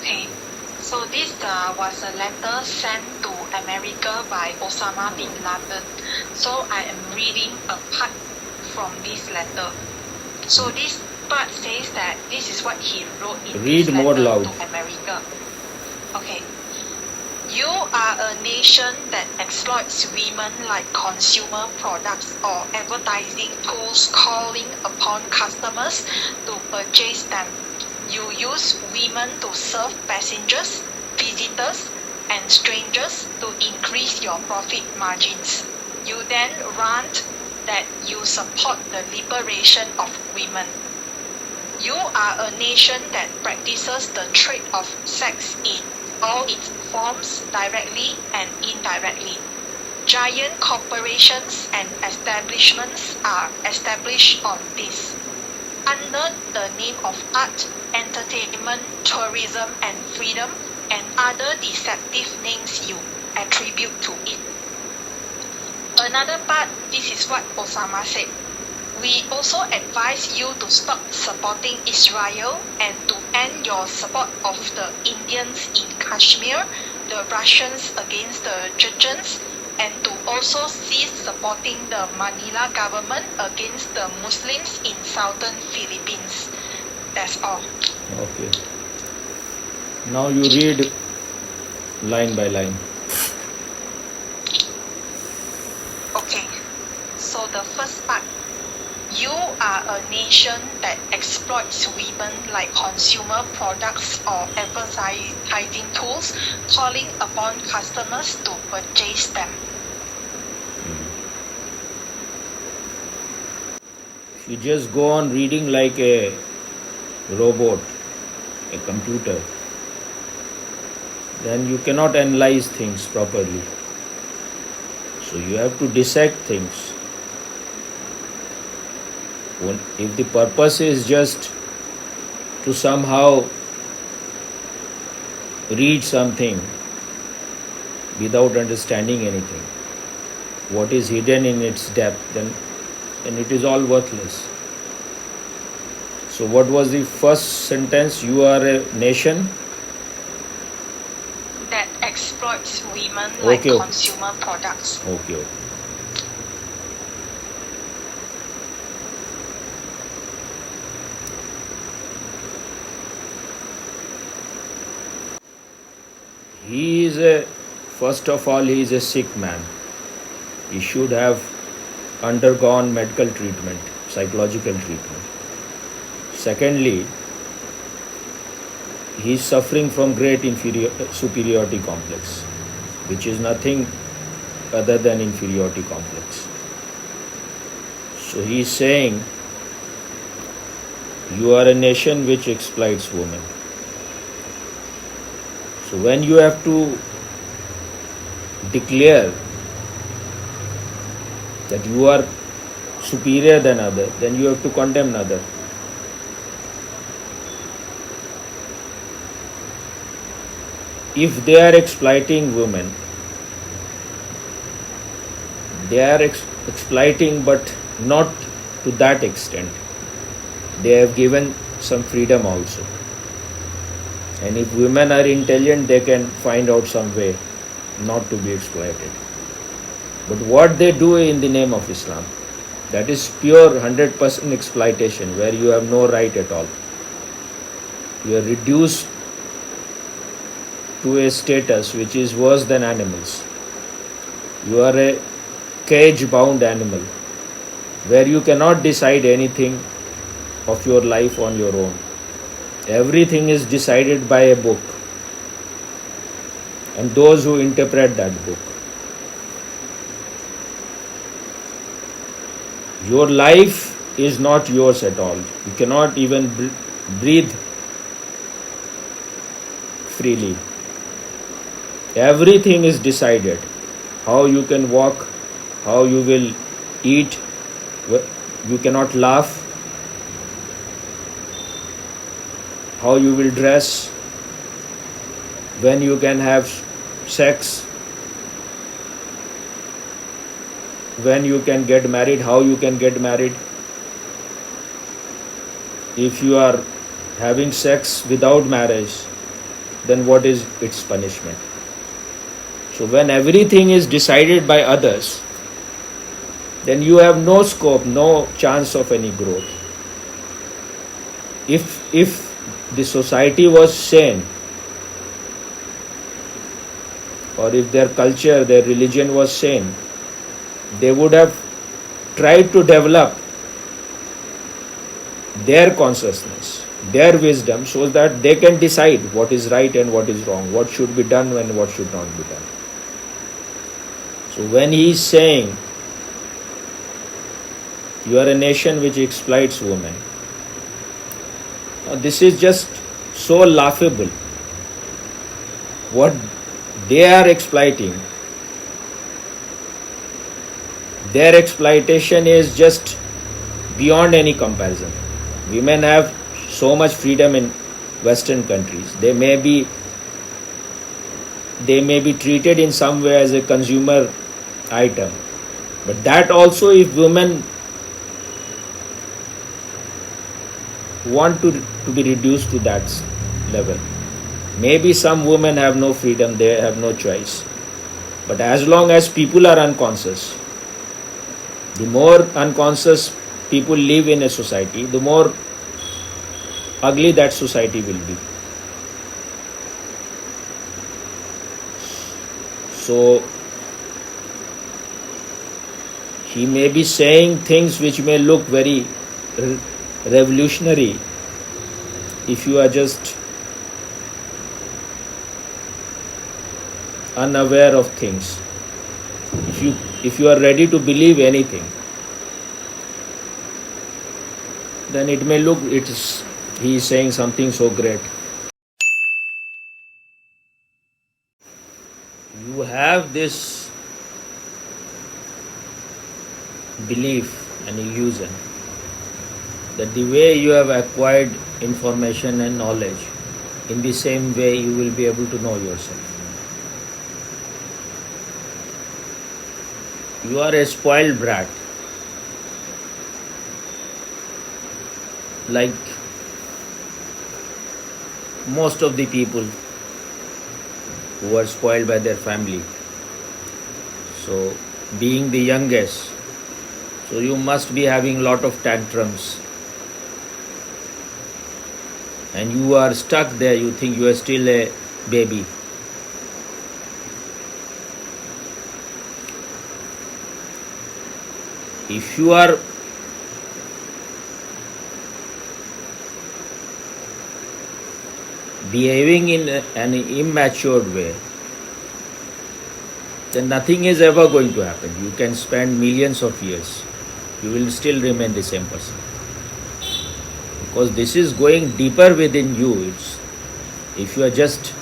Okay, so this was a letter sent to America by Osama bin Laden. So I am reading a part from this letter. So this part says that this is what he wrote in Read this more letter loud. to America. Okay. You are a nation that exploits women like consumer products or advertising tools, calling upon customers to purchase them. You use women to serve passengers, visitors, and strangers to increase your profit margins. You then rant that you support the liberation of women. You are a nation that practices the trade of sex in all its forms directly and indirectly. Giant corporations and establishments are established on this. Under the name of art, entertainment, tourism, and freedom, and other deceptive names you attribute to it. Another part, this is what Osama said. We also advise you to stop supporting Israel and to end your support of the Indians in Kashmir, the Russians against the Chechens, and to also cease supporting the Manila government against the Muslims in southern Philippines. That's all. Okay. Now you read line by line. Okay, so the first part. You are a nation that exploits women like consumer products or advertising tools, calling upon customers to purchase them. If you just go on reading like a robot, a computer, then you cannot analyze things properly. So you have to dissect things. If the purpose is just to somehow read something without understanding anything, what is hidden in its depth, then it is all worthless. So what was the first sentence? You are a nation that exploits women like Okay. consumer products. Okay. First of all, he is a sick man. He should have undergone medical treatment, psychological treatment. Secondly, he is suffering from great superiority complex, which is nothing other than inferiority complex. So he is saying, you are a nation which exploits women. So when you have to declare that you are superior than other, then you have to condemn other. If they are exploiting women, they are exploiting, but not to that extent. They have given some freedom also. And if women are intelligent, they can find out some way not to be exploited. But what they do in the name of Islam, that is pure 100% exploitation, where you have no right at all. You are reduced to a status which is worse than animals. You are a cage-bound animal, where you cannot decide anything of your life on your own. Everything is decided by a book and those who interpret that book. Your life is not yours at all. You cannot even breathe freely. Everything is decided. How you can walk, how you will eat, you cannot laugh, how you will dress, when you can have sex, when you can get married, how you can get married. If you are having sex without marriage, then what is its punishment? So when everything is decided by others, then you have no scope, no chance of any growth. If the society was sane, or if their culture, their religion was sane, they would have tried to develop their consciousness, their wisdom, so that they can decide what is right and what is wrong, what should be done and what should not be done. So when he is saying, you are a nation which exploits women, this is just so laughable. What they are exploiting, their exploitation is just beyond any comparison. Women have so much freedom in Western countries. They may be treated in some way as a consumer item, but that also, if women want to be reduced to that level, maybe some women have no freedom, they have no choice. But as long as people are unconscious, the more unconscious people live in a society, the more ugly that society will be. So he may be saying things which may look very revolutionary if you are just unaware of things. If you are ready to believe anything, then it may look he is saying something so great. You have this belief and illusion that the way you have acquired information and knowledge, in the same way you will be able to know yourself. You are a spoiled brat. Like most of the people who are spoiled by their family. So, being the youngest, so you must be having lot of tantrums. And you are stuck there, you think you are still a baby. If you are behaving in an immature way, then nothing is ever going to happen. You can spend millions of years, you will still remain the same person. Because this is going deeper within you. If you are just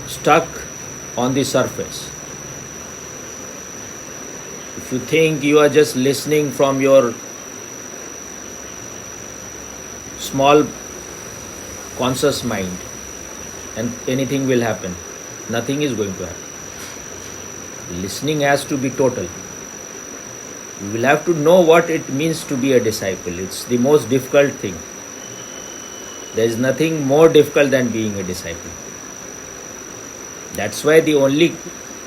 stuck on the surface, if you think you are just listening from your small conscious mind and anything will happen, nothing is going to happen. Listening has to be total. You will have to know what it means to be a disciple. It's the most difficult thing. There is nothing more difficult than being a disciple. That's why the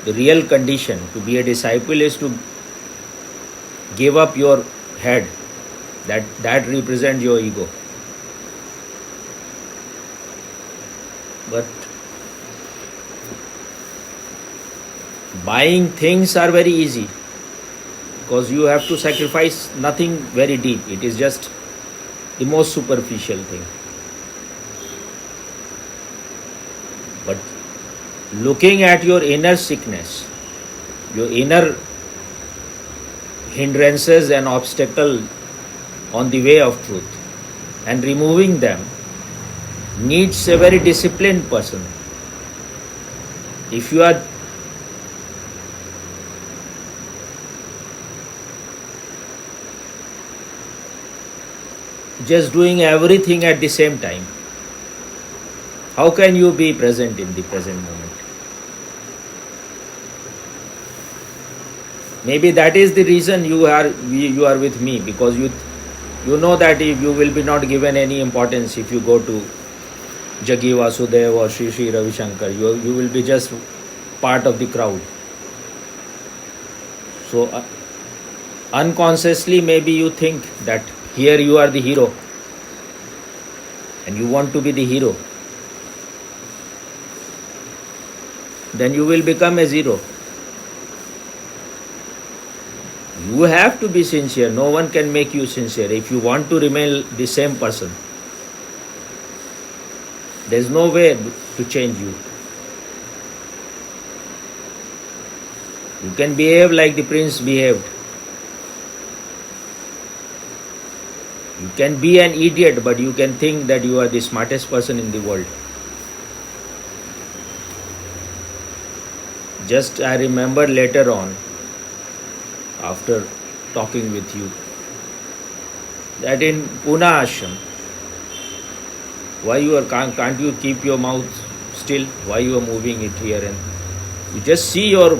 real condition to be a disciple is to give up your head. That represents your ego. But buying things are very easy, because you have to sacrifice nothing very deep. It is just the most superficial thing. But looking at your inner sickness, your inner hindrances and obstacles on the way of truth, and removing them needs a very disciplined person. If you are just doing everything at the same time, how can you be present in the present moment? Maybe that is the reason you are with me, because you know that if you will be not given any importance if you go to Jaggi Vasudev or Sri Ravi Shankar. You will be just part of the crowd. So unconsciously maybe you think that here you are the hero and you want to be the hero. Then you will become a zero. You have to be sincere. No one can make you sincere if you want to remain the same person. There is no way to change you. You can behave like the prince behaved. You can be an idiot, but you can think that you are the smartest person in the world. Just I remember later on, after talking with you, that in Pune ashram, why can't you keep your mouth still? Why you are moving it here and you just see your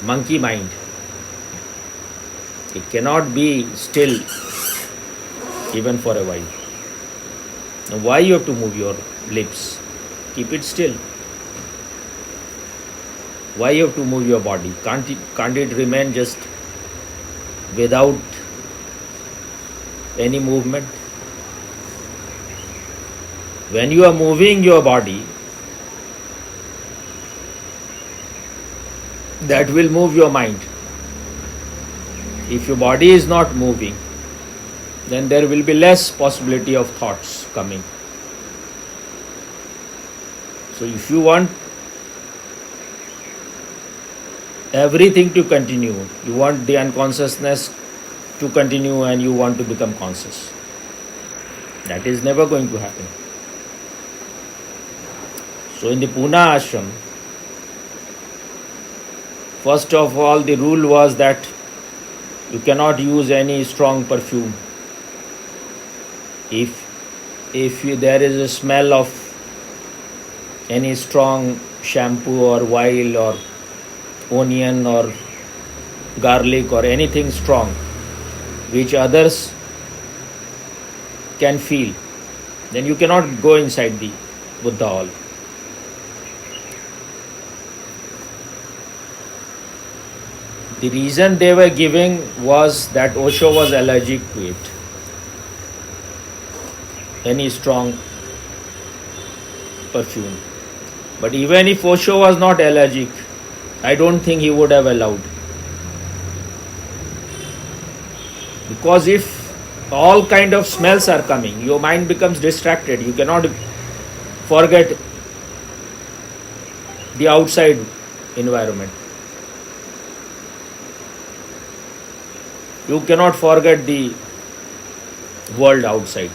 monkey mind. It cannot be still even for a while. Now why you have to move your lips? Keep it still. Why you have to move your body? Can't it remain just without any movement? When you are moving your body, that will move your mind. If your body is not moving, then there will be less possibility of thoughts coming. So if you want everything to continue, you want the unconsciousness to continue and you want to become conscious, that is never going to happen. So in the Pune ashram, first of all, the rule was that you cannot use any strong perfume. If there is a smell of any strong shampoo or oil or onion or garlic or anything strong which others can feel, then you cannot go inside the Buddha hall. The reason they were giving was that Osho was allergic to it. Any strong perfume. But even if Osho was not allergic, I don't think he would have allowed. Because if all kind of smells are coming, your mind becomes distracted. You cannot forget the outside environment. You cannot forget the world outside.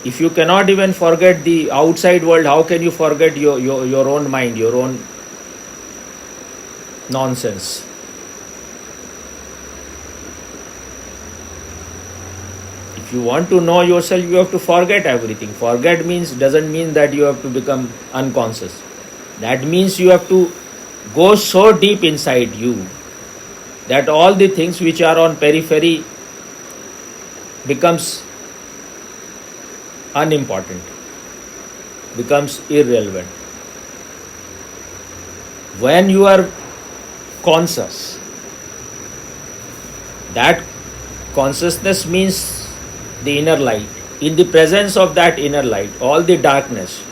If you cannot even forget the outside world, how can you forget your own mind, your own nonsense? If you want to know yourself, you have to forget everything. Forget doesn't mean that you have to become unconscious. That means you have to go so deep inside you that all the things which are on periphery becomes unimportant, becomes irrelevant. When you are conscious, that consciousness means the inner light. In the presence of that inner light, all the darkness,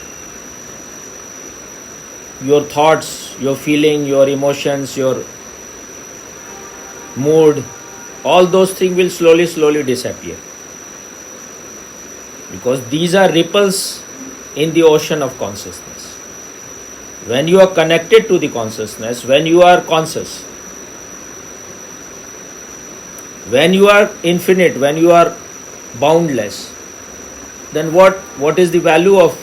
your thoughts, your feeling, your emotions, your mood, all those things will slowly disappear. Because these are ripples in the ocean of consciousness. When you are connected to the consciousness, when you are conscious, when you are infinite, when you are boundless, then what is the value of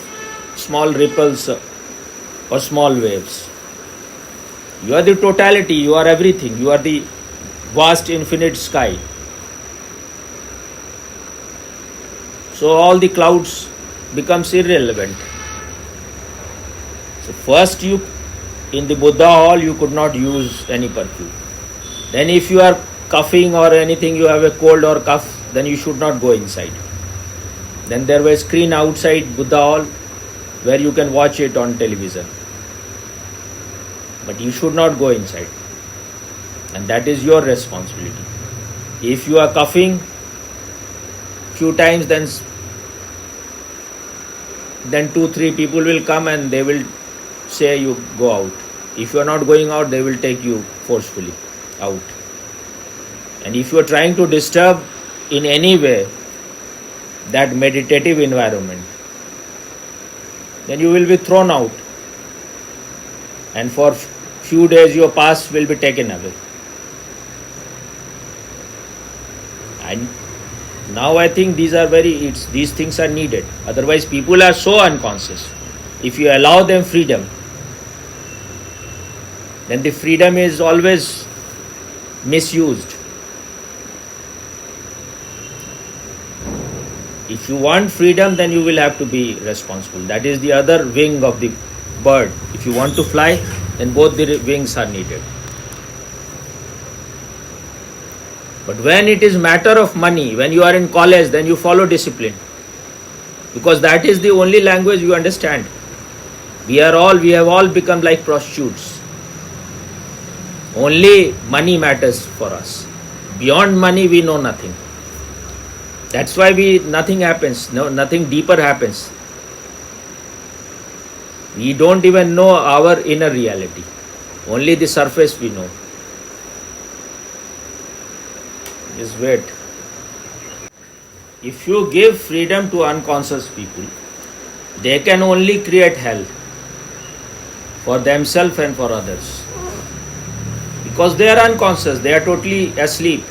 small ripples or small waves? You are the totality, you are everything, you are the vast infinite sky. So all the clouds becomes irrelevant. So first in the Buddha hall you could not use any perfume. Then if you are coughing or anything, you have a cold or cough, then you should not go inside. Then there was a screen outside Buddha Hall where you can watch it on television. But you should not go inside. And that is your responsibility. If you are coughing few times, then 2-3 people will come and they will say you go out. If you are not going out, they will take you forcefully out. And if you are trying to disturb in any way that meditative environment, then you will be thrown out. And for few days your past will be taken away. And now I think these things are needed. Otherwise people are so unconscious. If you allow them freedom, then the freedom is always misused. If you want freedom, then you will have to be responsible. That is the other wing of the bird. If you want to fly, then both the wings are needed. But when it is matter of money, when you are in college, then you follow discipline. Because that is the only language you understand. We have all become like prostitutes. Only money matters for us. Beyond money, we know nothing. That's why nothing happens. Nothing deeper happens. We don't even know our inner reality. Only the surface we know. Just wait. If you give freedom to unconscious people, they can only create hell for themselves and for others. Because they are unconscious, they are totally asleep.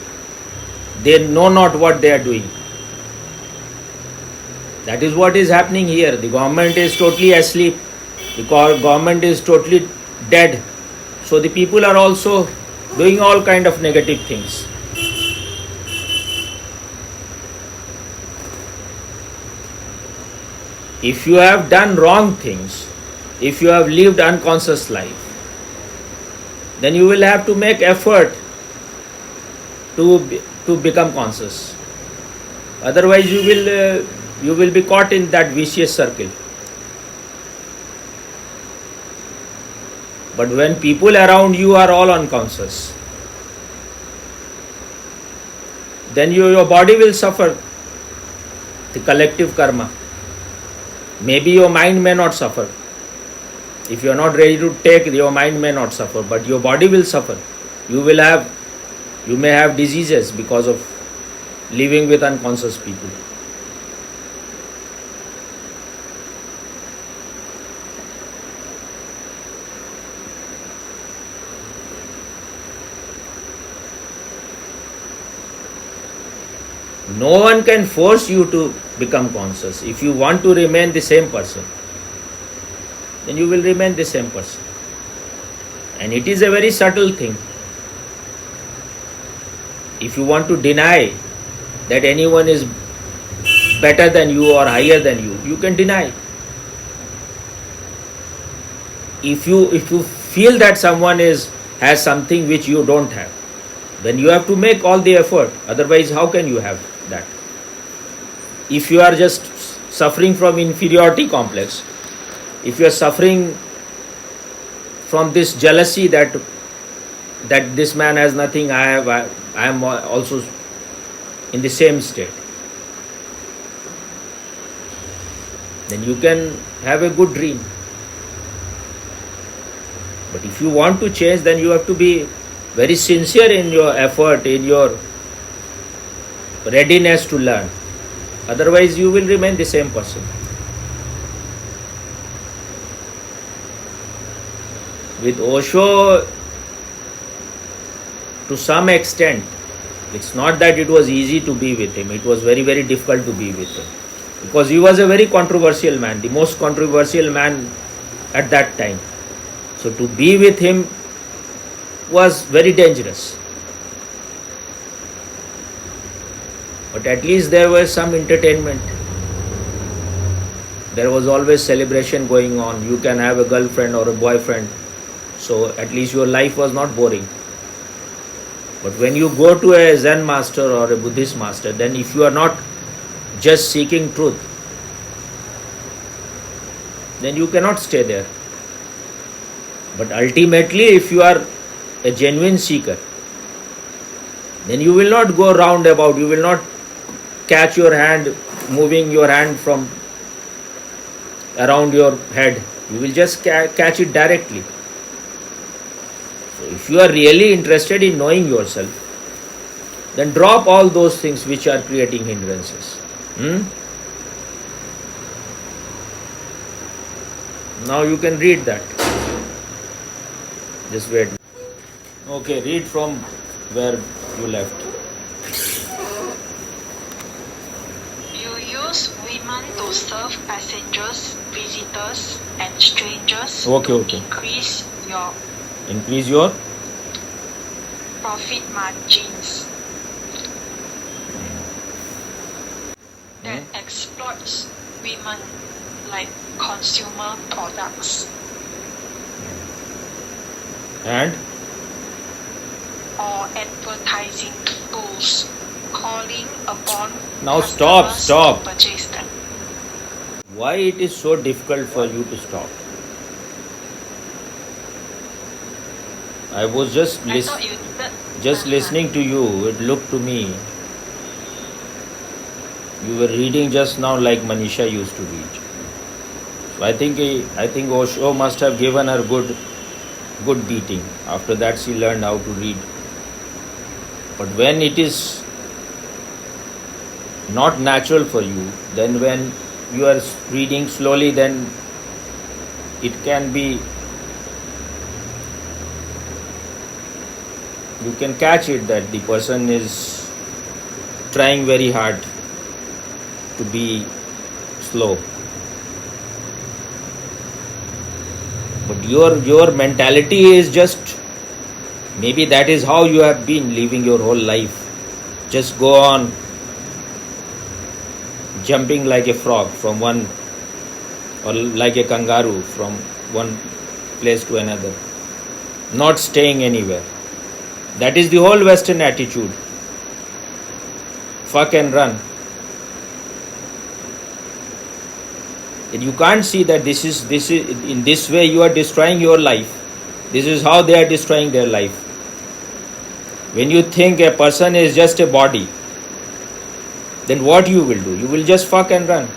They know not what they are doing. That is what is happening here. The government is totally asleep. The government is totally dead. So the people are also doing all kind of negative things. If you have done wrong things, if you have lived unconscious life, then you will have to make effort to become conscious. Otherwise you will be caught in that vicious circle. But when people around you are all unconscious, then your body will suffer the collective karma. Maybe your mind may not suffer. If you are not ready to take, your mind may not suffer, but your body will suffer. You may have diseases because of living with unconscious people. No one can force you to become conscious. If you want to remain the same person, then you will remain the same person. And it is a very subtle thing. If you want to deny that anyone is better than you or higher than you, you can deny. If you feel that someone has something which you don't have, then you have to make all the effort. Otherwise, how can you have that? If you are just suffering from inferiority complex, if you are suffering from this jealousy that this man has nothing, I am also in the same state, then you can have a good dream. But if you want to change, then you have to be very sincere in your effort, in your readiness to learn. Otherwise, you will remain the same person. With Osho, to some extent, it's not that it was easy to be with him. It was very, very difficult to be with him. Because he was a very controversial man, the most controversial man at that time. So to be with him was very dangerous. But at least there was some entertainment. There was always celebration going on. You can have a girlfriend or a boyfriend. So at least your life was not boring. But when you go to a Zen master or a Buddhist master, then if you are not just seeking truth, then you cannot stay there. But ultimately, if you are a genuine seeker, then you will not go roundabout, you will not catch your hand, moving your hand from around your head. You will just catch it directly. So if you are really interested in knowing yourself, then drop all those things which are creating hindrances. Now you can read that. Just wait. Okay, read from where you left. You use women to serve passengers, visitors, and strangers Okay. increase your profit margins. That exploits women like consumer products And or advertising tools calling upon now stop. customers to purchase them. Why it is so difficult for you to stop? I was just I thought you did. listening to you. It looked to me you were reading just now like Manisha used to read. So I think Osho must have given her good beating. After that she learned how to read. But when it is not natural for you, then when you are reading slowly, then it can be, you can catch it that the person is trying very hard to be slow. But your mentality is just, maybe that is how you have been living your whole life. Just go on jumping like a frog from one, or like a kangaroo from one place to another, not staying anywhere. That is the whole Western attitude. Fuck and run. And you can't see that this is in this way you are destroying your life. This is how they are destroying their life. When you think a person is just a body, then what you will do? You will just fuck and run.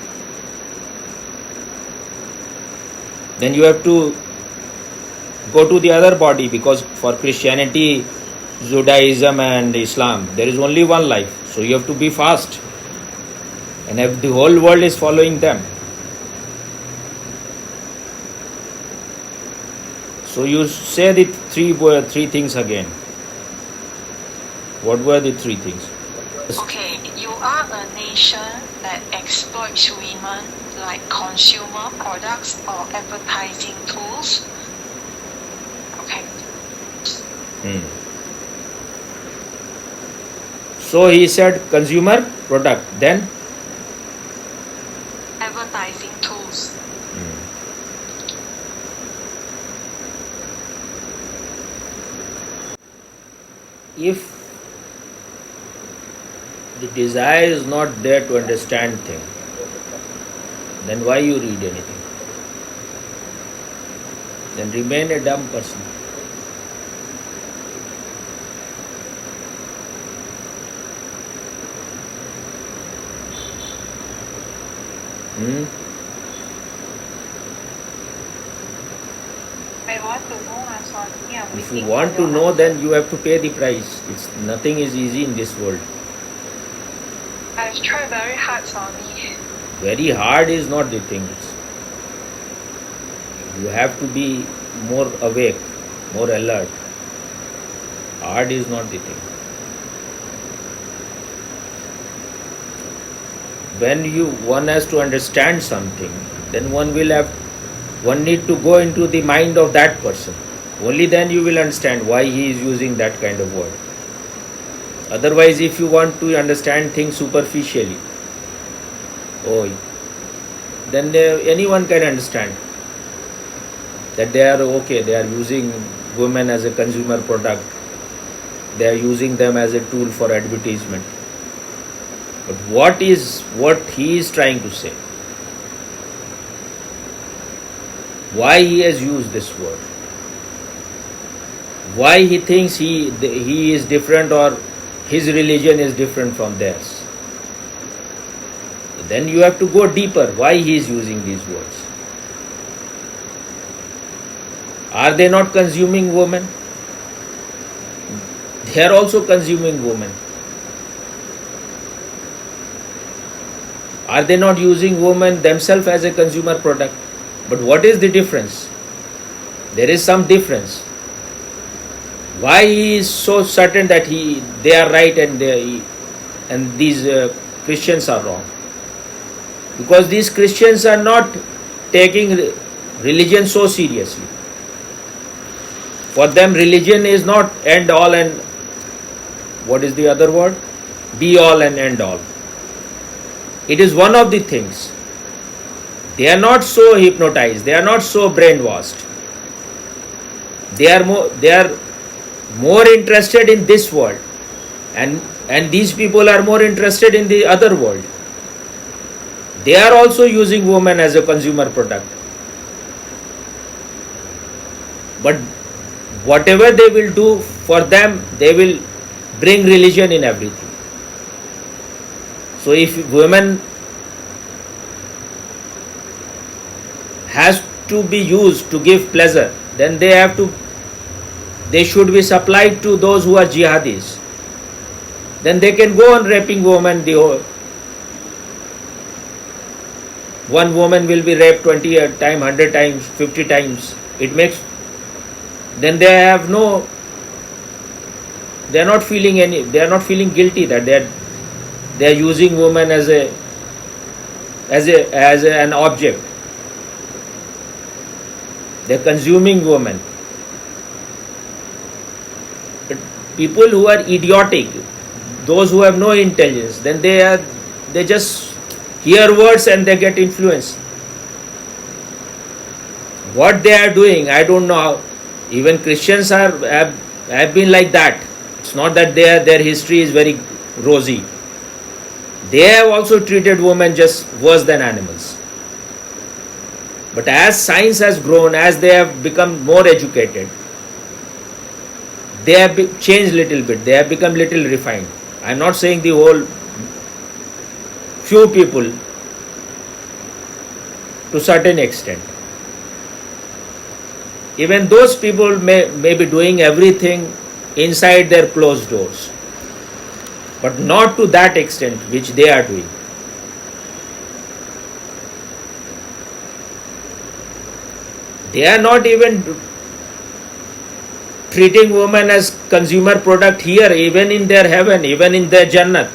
Then you have to go to the other body, because for Christianity, Judaism and Islam, there is only one life. So you have to be fast. And if the whole world is following them. So you say the three things again. What were the three things? Okay, you are a nation that exploits women like consumer products or advertising tools. Okay. So he said consumer product, then Advertising tools. If the desire is not there to understand things, then why you read anything? Then remain a dumb person. I want to know, I'm sorry. If you want to know, then you have to pay the price. Nothing is easy in this world. I've tried very hard, Swami. Very hard is not the thing. You have to be more awake, more alert. Hard is not the thing. When one has to understand something, then one need to go into the mind of that person. Only then you will understand why he is using that kind of word. Otherwise, if you want to understand things superficially, then anyone can understand that they are using women as a consumer product. They are using them as a tool for advertisement. But what he is trying to say? Why he has used this word? Why he thinks he is different or his religion is different from theirs? Then you have to go deeper. Why he is using these words? Are they not consuming women? They are also consuming women. Are they not using women themselves as a consumer product? But what is the difference? There is some difference. Why he is so certain that they are right and these Christians are wrong? Because these Christians are not taking religion so seriously. For them, religion is not end all and what is the other word? Be all and end all. It is one of the things. They are not so hypnotized. They are not so brainwashed. They are more interested in this world, and these people are more interested in the other world. They are also using women as a consumer product. But whatever they will do for them, they will bring religion in everything. So if women has to be used to give pleasure, then they should be supplied to those who are jihadis. Then they can go on raping women. One woman will be raped 20 times, 100 times, 50 times. Then they are not feeling guilty that they are using women as an object. They are consuming women. But people who are idiotic, those who have no intelligence, then they just hear words and they get influenced. What they are doing, I don't know. Even Christians have been like that. It's not that their history is very rosy. They have also treated women just worse than animals. But as science has grown, as they have become more educated, they have changed little bit. They have become little refined. I am not saying the whole few people to certain extent. Even those people may be doing everything inside their closed doors, but not to that extent which they are doing. They are not even treating women as consumer product here, even in their heaven, even in their Jannat.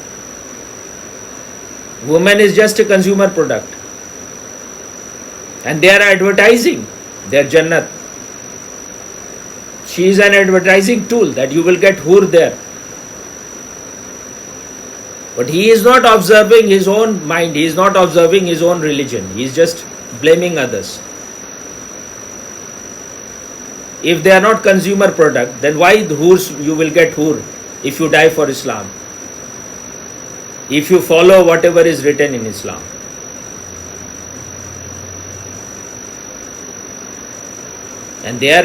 Woman is just a consumer product. And they are advertising their Jannat. She is an advertising tool that you will get hur there. But he is not observing his own mind. He is not observing his own religion. He is just blaming others. If they are not consumer product, then why you will get hur if you die for Islam? If you follow whatever is written in Islam. And they are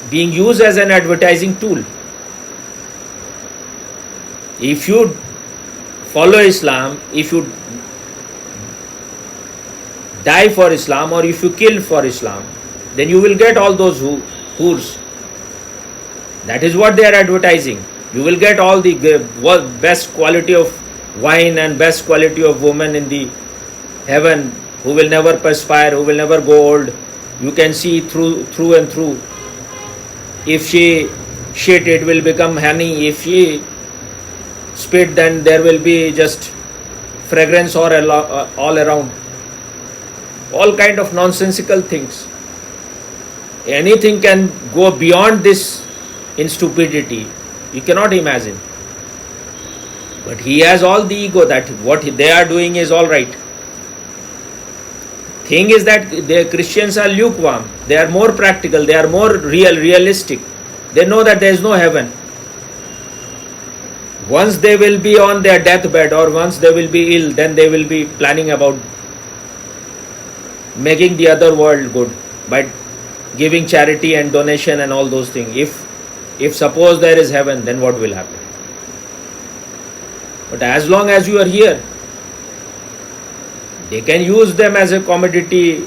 being used as an advertising tool. If you follow Islam, if you die for Islam, or if you kill for Islam, then you will get all those hurs. That is what they are advertising. You will get all the best quality of wine and best quality of woman in the heaven, who will never perspire, who will never go old. You can see through and through. If she shit, it will become honey. If she spit, then there will be just fragrance all around. All kind of nonsensical things. Anything can go beyond this in stupidity. You cannot imagine. But he has all the ego that what they are doing is all right. Thing is that the Christians are lukewarm. They are more practical. They are more realistic. They know that there is no heaven. Once they will be on their deathbed or once they will be ill, then they will be planning about making the other world good by giving charity and donation and all those things. If suppose there is heaven, then what will happen? But as long as you are here, they can use them as a commodity.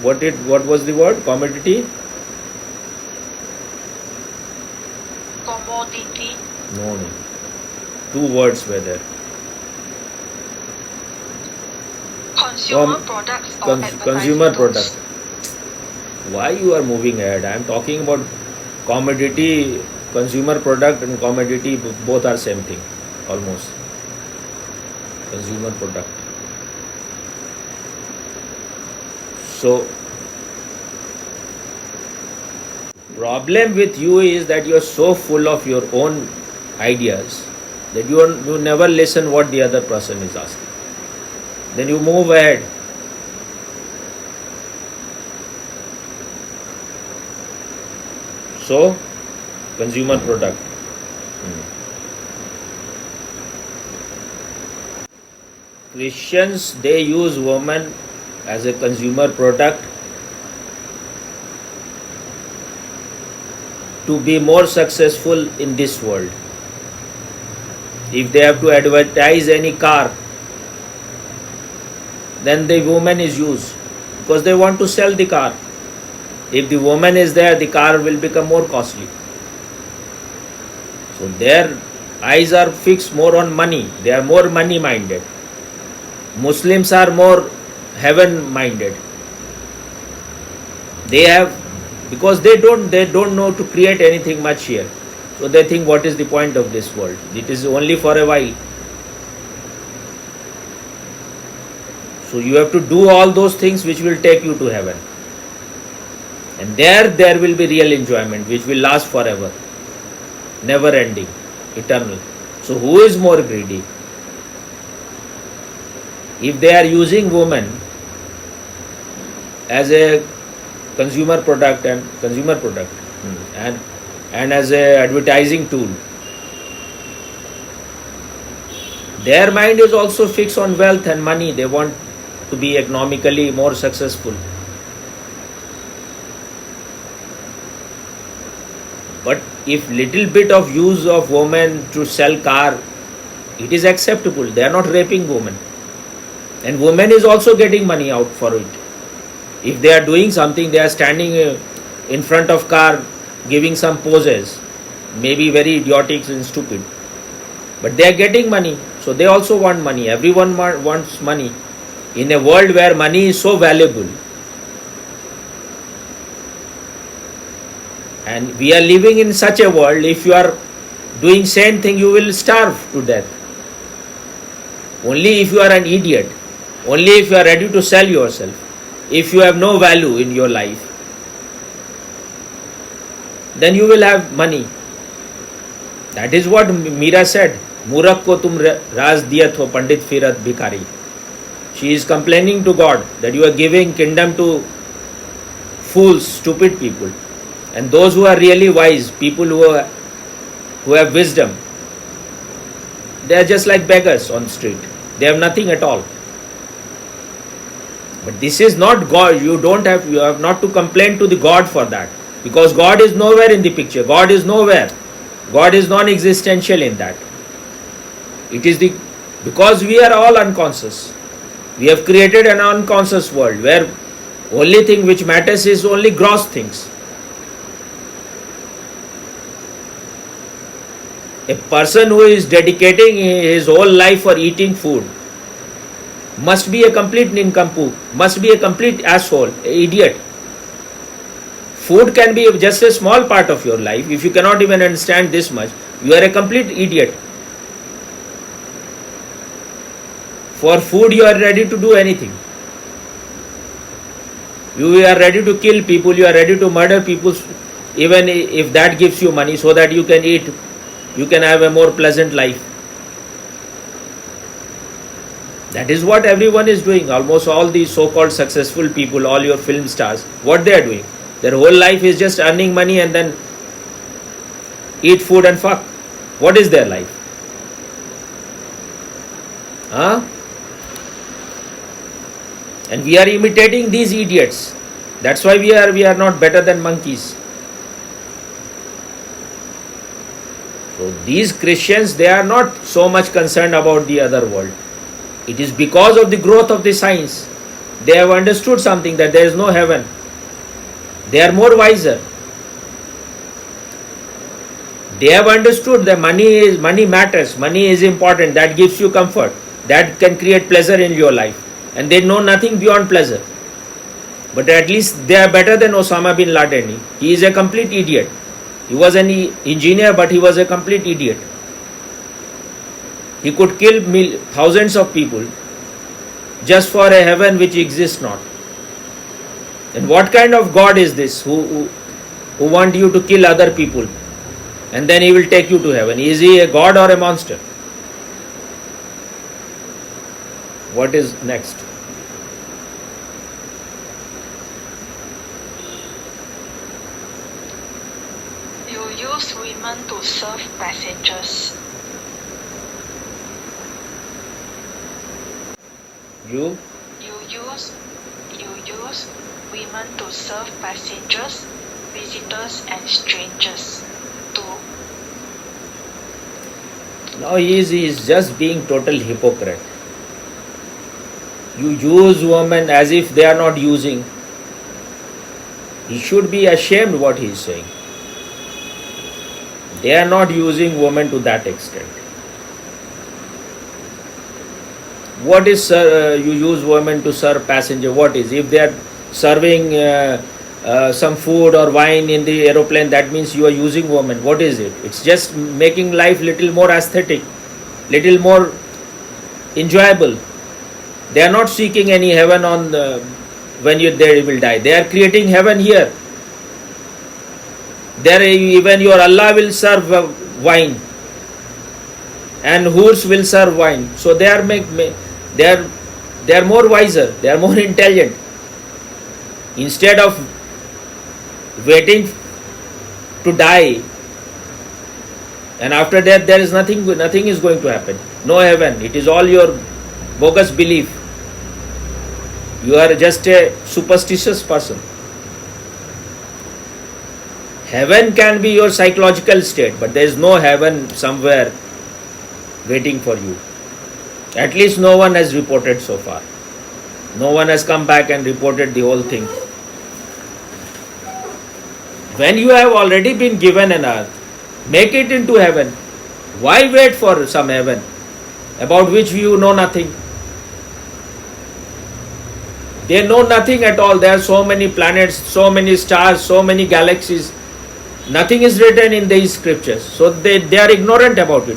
What was the word? Commodity? Commodity. No. Two words were there. Consumer products or Consumer advertising product. tools. Why you are moving ahead? I am talking about commodity, consumer product and commodity, both are same thing, almost. Consumer product. So, problem with you is that you are so full of your own ideas that you never listen what the other person is asking. Then you move ahead. So, consumer product. Christians, they use women as a consumer product to be more successful in this world. If they have to advertise any car, then the woman is used because they want to sell the car. If the woman is there, the car will become more costly. So their eyes are fixed more on money. They are more money minded. Muslims are more heaven minded. They have, because they don't know to create anything much here. So they think, what is the point of this world? It is only for a while. So you have to do all those things which will take you to heaven. And there will be real enjoyment which will last forever. Never ending. Eternal. So who is more greedy? If they are using women as a consumer product and as a advertising tool, their mind is also fixed on wealth and money. They want to be economically more successful. But if little bit of use of women to sell car, it is acceptable. They are not raping women. And women is also getting money out for it. If they are doing something, they are standing in front of car giving some poses, maybe very idiotic and stupid. But they are getting money. So they also want money. Everyone wants money. In a world where money is so valuable, and we are living in such a world, if you are doing same thing, you will starve to death. Only if you are an idiot, only if you are ready to sell yourself, if you have no value in your life, then you will have money. That is what Meera said. Murak ko tum raz diyat ho, pandit firat bhikari. She is complaining to God that you are giving kingdom to fools, stupid people. And those who are really wise, people who have wisdom, they are just like beggars on the street. They have nothing at all. But this is not God. You have not to complain to the God for that. Because God is nowhere in the picture. God is nowhere. God is non-existential in that. It is because we are all unconscious. We have created an unconscious world where only thing which matters is only gross things. A person who is dedicating his whole life for eating food must be a complete nincompoop, must be a complete asshole, idiot. Food can be just a small part of your life. If you cannot even understand this much, you are a complete idiot. For food, you are ready to do anything. You are ready to kill people, you are ready to murder people, even if that gives you money so that you can eat, you can have a more pleasant life. That is what everyone is doing. Almost all these so-called successful people, all your film stars, what they are doing? Their whole life is just earning money and then eat food and fuck. What is their life? Huh? And we are imitating these idiots. That's why we are not better than monkeys. So these Christians, they are not so much concerned about the other world. It is because of the growth of the science. They have understood something, that there is no heaven. They are more wiser. They have understood that money matters, money is important, that gives you comfort, that can create pleasure in your life. And they know nothing beyond pleasure. But at least they are better than Osama bin Laden. He is a complete idiot. He was an engineer, but he was a complete idiot. He could kill thousands of people just for a heaven which exists not. And what kind of God is this who want you to kill other people and then he will take you to heaven? Is he a God or a monster? What is next? You use women to serve passengers. You You use women to serve passengers, visitors, and strangers. Too. Now he is just being total hypocrite. You use women as if they are not using. He should be ashamed what he is saying. They are not using women to that extent. What is you use women to serve passenger? What is? If they are serving some food or wine in the aeroplane, that means you are using women. What is it? It's just making life little more aesthetic, little more enjoyable. They are not seeking any heaven on when they will die. They are creating heaven here. There even your Allah will serve wine, and Hurs will serve wine. So they are they are more wiser. They are more intelligent. Instead of waiting to die, and after that there is nothing is going to happen. No heaven. It is all your bogus belief. You are just a superstitious person. Heaven can be your psychological state, but there is no heaven somewhere waiting for you. At least no one has reported so far. No one has come back and reported the whole thing. When you have already been given an earth, make it into heaven. Why wait for some heaven about which you know nothing? They know nothing at all. There are so many planets, so many stars, so many galaxies. Nothing is written in these scriptures. So they are ignorant about it.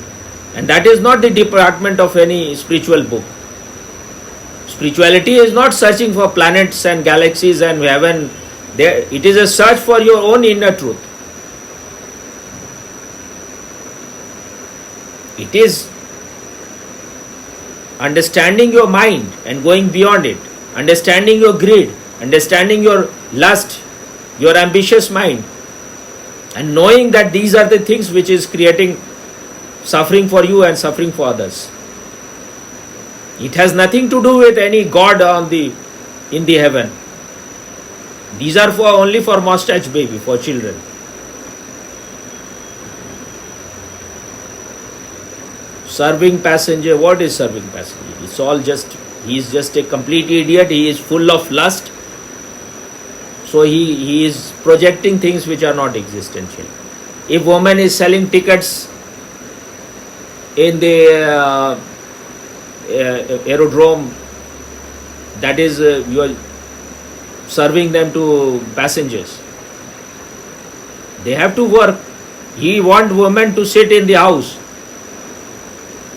And that is not the department of any spiritual book. Spirituality is not searching for planets and galaxies and heaven. It is a search for your own inner truth. It is understanding your mind and going beyond it. Understanding your greed, understanding your lust, your ambitious mind, and knowing that these are the things which is creating suffering for you and suffering for others. It has nothing to do with any God in the heaven. These are only for mustache baby, for children. Serving passenger, what is serving passenger? It's all just, he is just a complete idiot. He is full of lust. So he is projecting things which are not existential. If woman is selling tickets in the aerodrome, that is you are serving them to passengers. They have to work. He want women to sit in the house.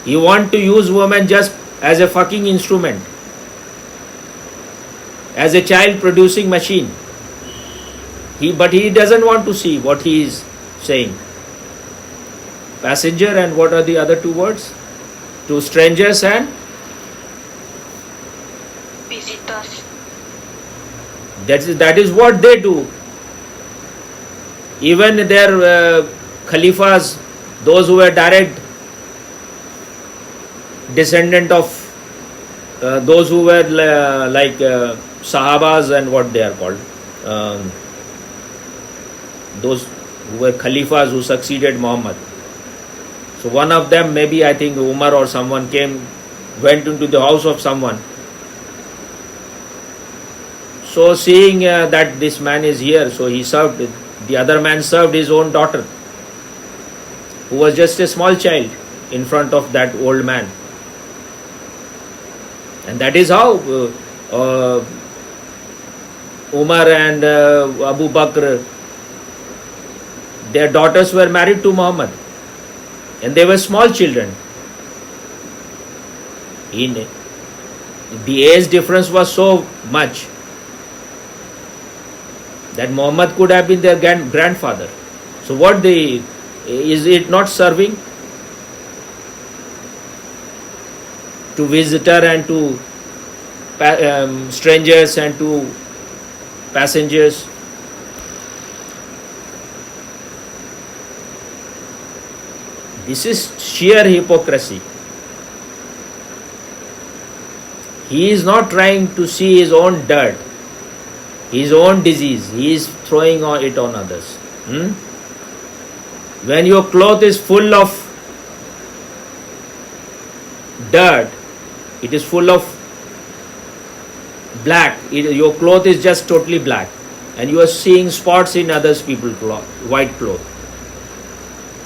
He want to use women just as a fucking instrument, as a child producing machine. But he doesn't want to see what he is saying. Passenger, and what are the other two words? To strangers and Visitors. that is what they do. Even their Khalifas, those who were direct descendant of those who were like Sahabas and what they are called, um, those who were Khalifas who succeeded Muhammad. So one of them, maybe I think Umar or someone went into the house of someone. So seeing that this man is here, so he served, the other man served his own daughter, who was just a small child, in front of that old man. And that is how Umar and Abu Bakr, their daughters were married to Muhammad. And they were small children. The age difference was so much that Muhammad could have been their grandfather. So is it not serving to visitor and to strangers and to passengers? This is sheer hypocrisy. He is not trying to see his own dirt, his own disease. He is throwing it on others. When your cloth is full of dirt, it is full of black. Your cloth is just totally black, and you are seeing spots in others people's white cloth.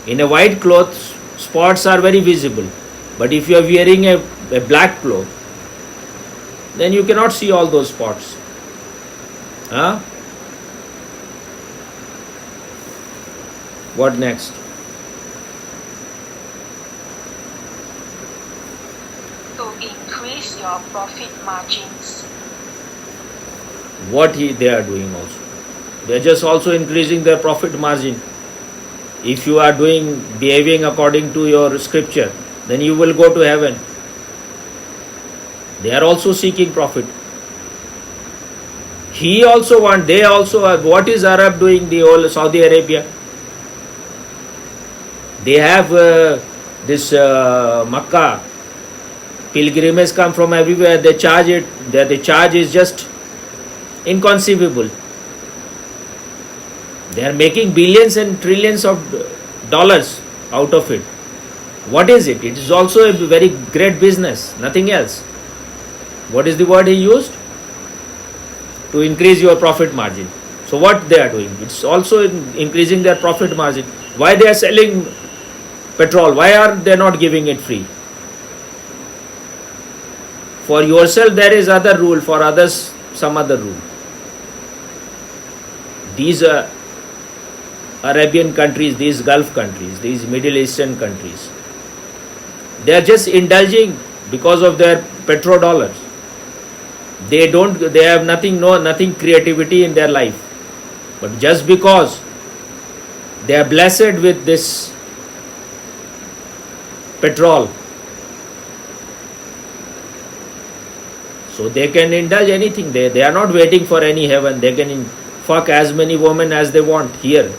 In a white cloth, spots are very visible. But if you are wearing a black cloth, then you cannot see all those spots. What next? To increase your profit margins. What they are doing also. They are just also increasing their profit margin. If you are behaving according to your scripture, then you will go to heaven. They are also seeking profit. They also, what is Arab doing, the whole Saudi Arabia? They have this Makkah. Pilgrims come from everywhere. They charge it. The charge is just inconceivable. They are making billions and trillions of dollars out of it. What is it? It is also a very great business, nothing else. What is the word he used? To increase your profit margin. So what they are doing? It's also increasing their profit margin. Why they are selling petrol? Why are they not giving it free? For yourself there is other rule, for others some other rule. These Arabian countries, these Gulf countries, these Middle Eastern countries, they are just indulging because of their petrodollars. They have nothing creativity in their life. But just because they are blessed with this petrol, so they can indulge anything. They are not waiting for any heaven. They can fuck as many women as they want here.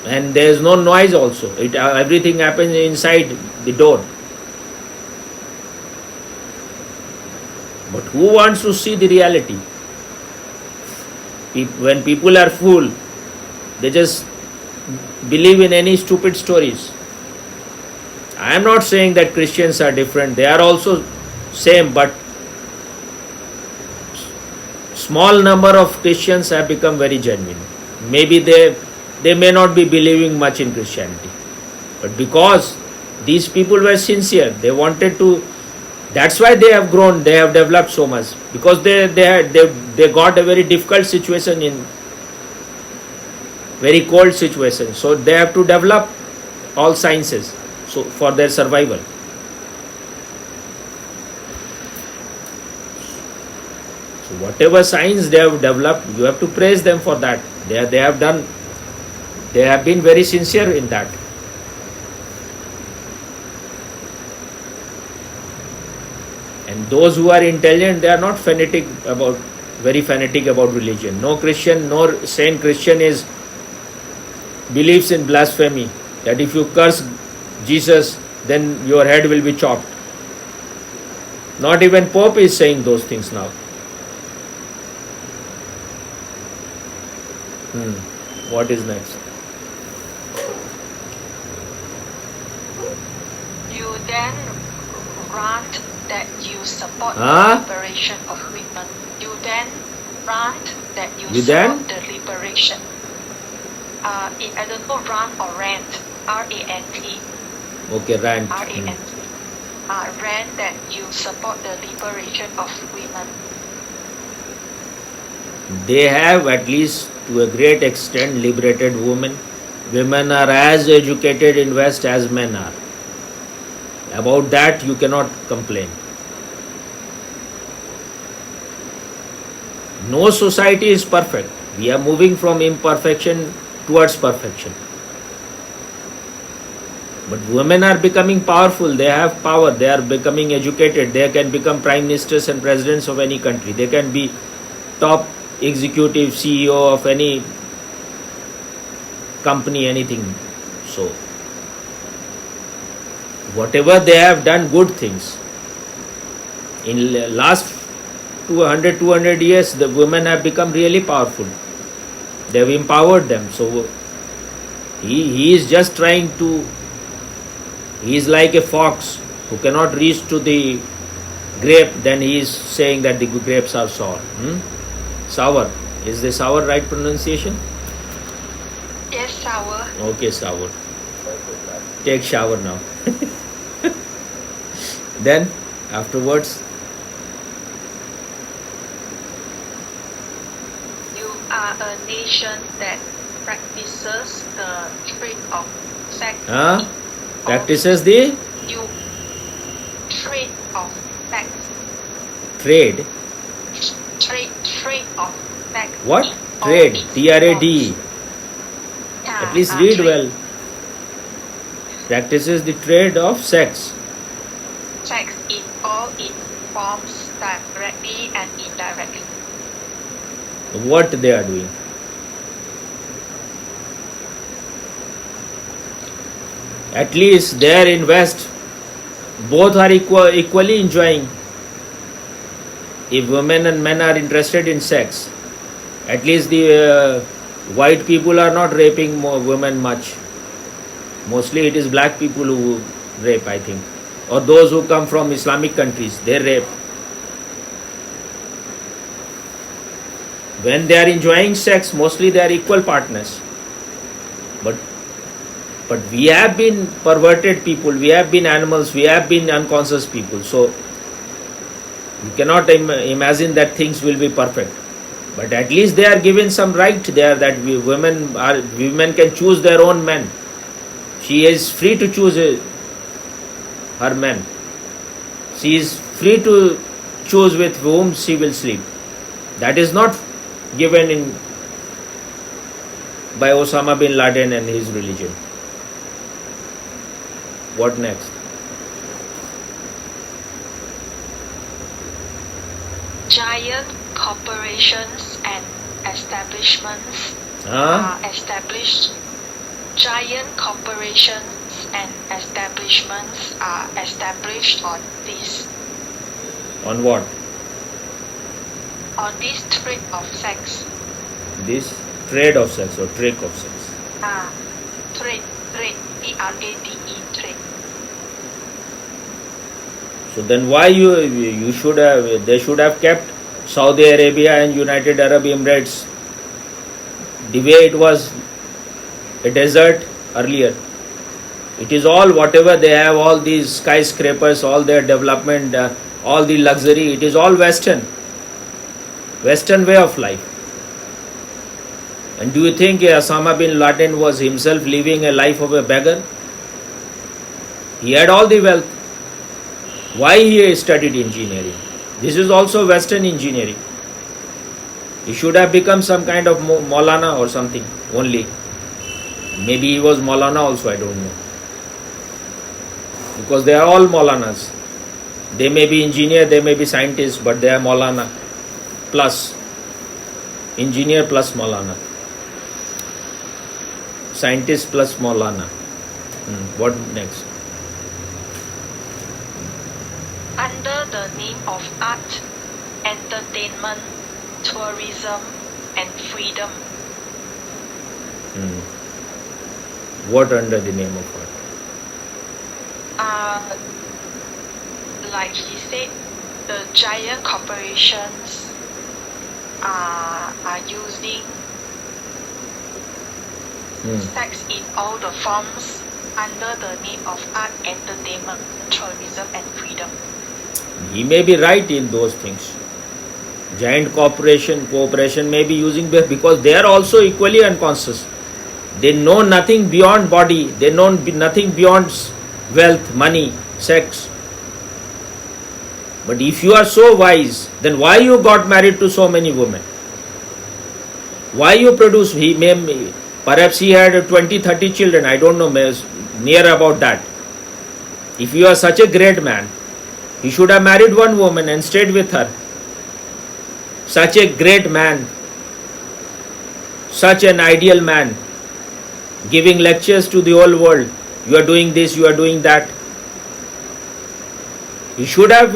And there is no noise also. Everything happens inside the door. But who wants to see the reality? When people are fool, they just believe in any stupid stories. I am not saying that Christians are different. They are also same, but small number of Christians have become very genuine. Maybe they may not be believing much in Christianity, but because these people were sincere, they wanted to. That's why they have grown. They have developed so much, because they got a very difficult situation, in very cold situation. So they have to develop all sciences so for their survival. So whatever science they have developed, you have to praise them for that. They have been very sincere in that. And those who are intelligent, they are not very fanatic about religion. No Christian, no sane Christian believes in blasphemy, that if you curse Jesus, then your head will be chopped. Not even Pope is saying those things now. What is next? You then grant that you support Huh? the liberation of women. You then grant that you You support then? the liberation. I don't know, rant or rant. R-A-N-T. Okay, rant. R-A-N-T. Rant that you support the liberation of women. They have, at least to a great extent, liberated women. Women are as educated in West as men are. About that you cannot complain. No society is perfect. We are moving from imperfection towards perfection. But women are becoming powerful. They have power. They are becoming educated. They can become prime ministers and presidents of any country. They can be top executive CEO of any company, anything. So, whatever they have done, good things. In last 200 years, the women have become really powerful. They have empowered them. So, he is just trying to, he is like a fox who cannot reach to the grape, then he is saying that the grapes are sour. Sour. Is the sour right pronunciation? Yes, sour. Okay, sour. Take shower now. Then, afterwards, You are a nation that practices the trade of sex. practices the You trade of sex. trade. Trade of sex. What? in all Trade. its T-R-A-D. forms. Yeah, At least read trade. well. Practices the trade of sex. Sex in all its forms, directly and indirectly. What they are doing. At least there in West, both are equally enjoying. If women and men are interested in sex, at least the white people are not raping women much. Mostly it is black people who rape, I think. Or those who come from Islamic countries, they rape. When they are enjoying sex, mostly they are equal partners. But we have been perverted people, we have been animals, we have been unconscious people. So you cannot imagine that things will be perfect. But at least they are given some right there that women can choose their own men. She is free to choose her men. She is free to choose with whom she will sleep. That is not given by Osama bin Laden and his religion. What next? Giant corporations and establishments are established. Giant corporations and establishments are established on this On what? trade of sex. This trade of sex or trick of sex. Trade, T-R-A-D-E, trade. So then why you should have, they should have kept Saudi Arabia and United Arab Emirates the way it was a desert earlier. It is all whatever they have, all these skyscrapers, all their development, all the luxury, it is all Western way of life. And do you think Osama bin Laden was himself living a life of a beggar? He had all the wealth. Why he studied engineering? This is also Western engineering. He should have become some kind of Maulana or something only. Maybe he was Maulana also, I don't know. Because they are all Maulanas. They may be engineer, they may be scientists, but they are Maulana plus. Engineer plus Maulana. Scientist plus Maulana. What next? under the name of art, entertainment, tourism, and freedom. What under the name of art? Like he said, the giant corporations are using sex in all the forms under the name of art, entertainment, tourism, and freedom. He may be right in those things. Giant cooperation may be using because they are also equally unconscious. They know nothing beyond body. They know nothing beyond wealth, money, sex. But if you are so wise, then why you got married to so many women? Why you produce? Perhaps he had 20, 30 children. I don't know, near about that. If you are such a great man, you should have married one woman and stayed with her. Such a great man, such an ideal man, giving lectures to the whole world. You are doing this, you are doing that. He should have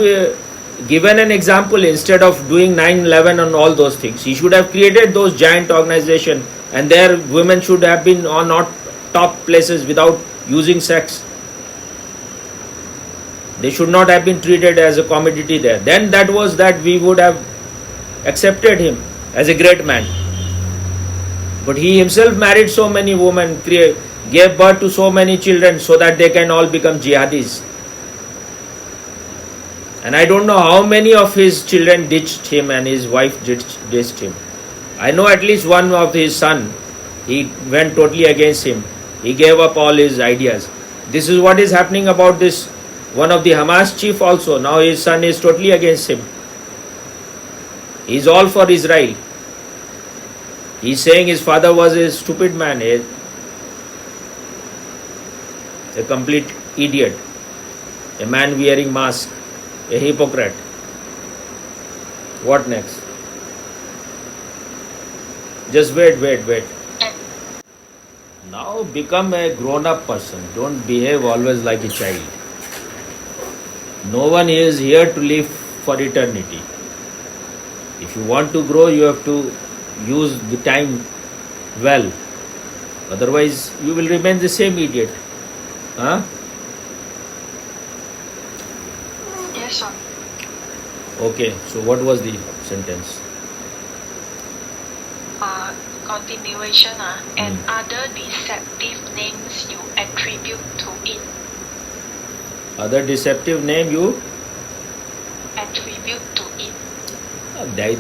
given an example instead of doing 9/11 and all those things. He should have created those giant organizations, and their women should have been on top places without using sex. They should not have been treated as a commodity there. Then we would have accepted him as a great man. But he himself married so many women, gave birth to so many children so that they can all become jihadis. And I don't know how many of his children ditched him and his wife ditched him. I know at least one of his son, he went totally against him. He gave up all his ideas. This is what is happening about this, one of the Hamas chief also. Now his son is totally against him. He is all for Israel. He is saying his father was a stupid man, a complete idiot, a man wearing mask, a hypocrite. What next? Just wait. Now become a grown-up person. Don't behave always like a child. No one is here to live for eternity. If you want to grow, you have to use the time well. Otherwise, you will remain the same idiot. Huh? Yes, sir. Okay, so what was the sentence? Continuation and other deceptive names you attribute to it. Other deceptive name you? Attribute to it.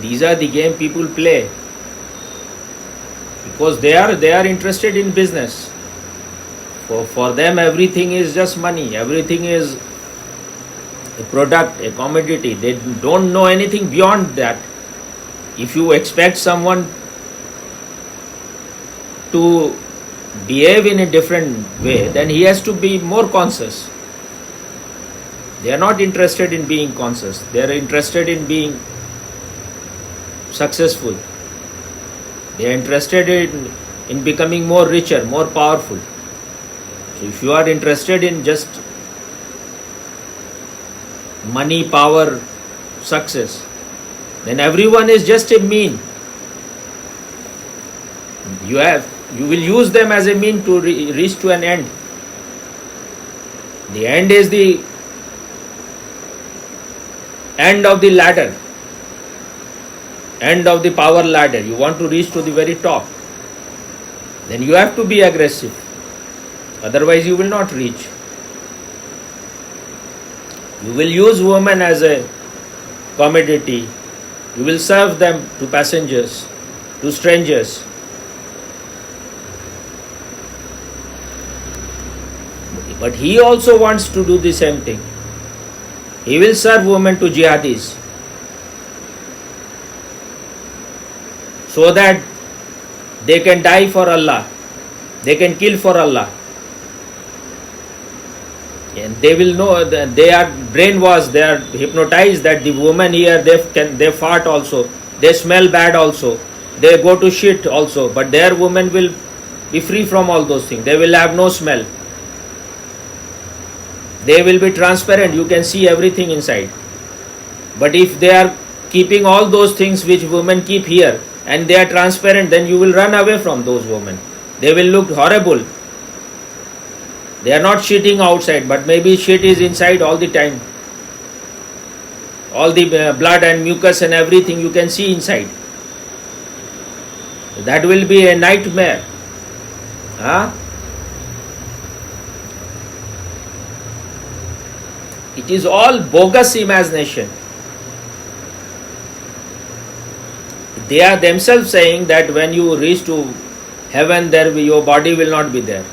These are the game people play. Because they are interested in business. For them everything is just money. Everything is a product, a commodity. They don't know anything beyond that. If you expect someone to behave in a different way, then he has to be more conscious. They are not interested in being conscious. They are interested in being successful. They are interested in becoming more richer, more powerful. So if you are interested in just money, power, success, then everyone is just a mean. You will use them as a mean to reach to an end. The end is the end of the ladder, end of the power ladder. You want to reach to the very top, then you have to be aggressive. Otherwise you will not reach. You will use women as a commodity. You will serve them to passengers, to strangers. But he also wants to do the same thing. He will serve women to jihadis so that they can die for Allah, they can kill for Allah. And they will know that they are brainwashed, they are hypnotized that the women here, they fart also, they smell bad also, they go to shit also, but their women will be free from all those things. They will have no smell. They will be transparent, you can see everything inside. But if they are keeping all those things which women keep here and they are transparent, then you will run away from those women. They will look horrible. They are not shitting outside, but maybe shit is inside all the time. All the blood and mucus and everything you can see inside. That will be a nightmare. Huh? It is all bogus imagination. They are themselves saying that when you reach to heaven, your body will not be there.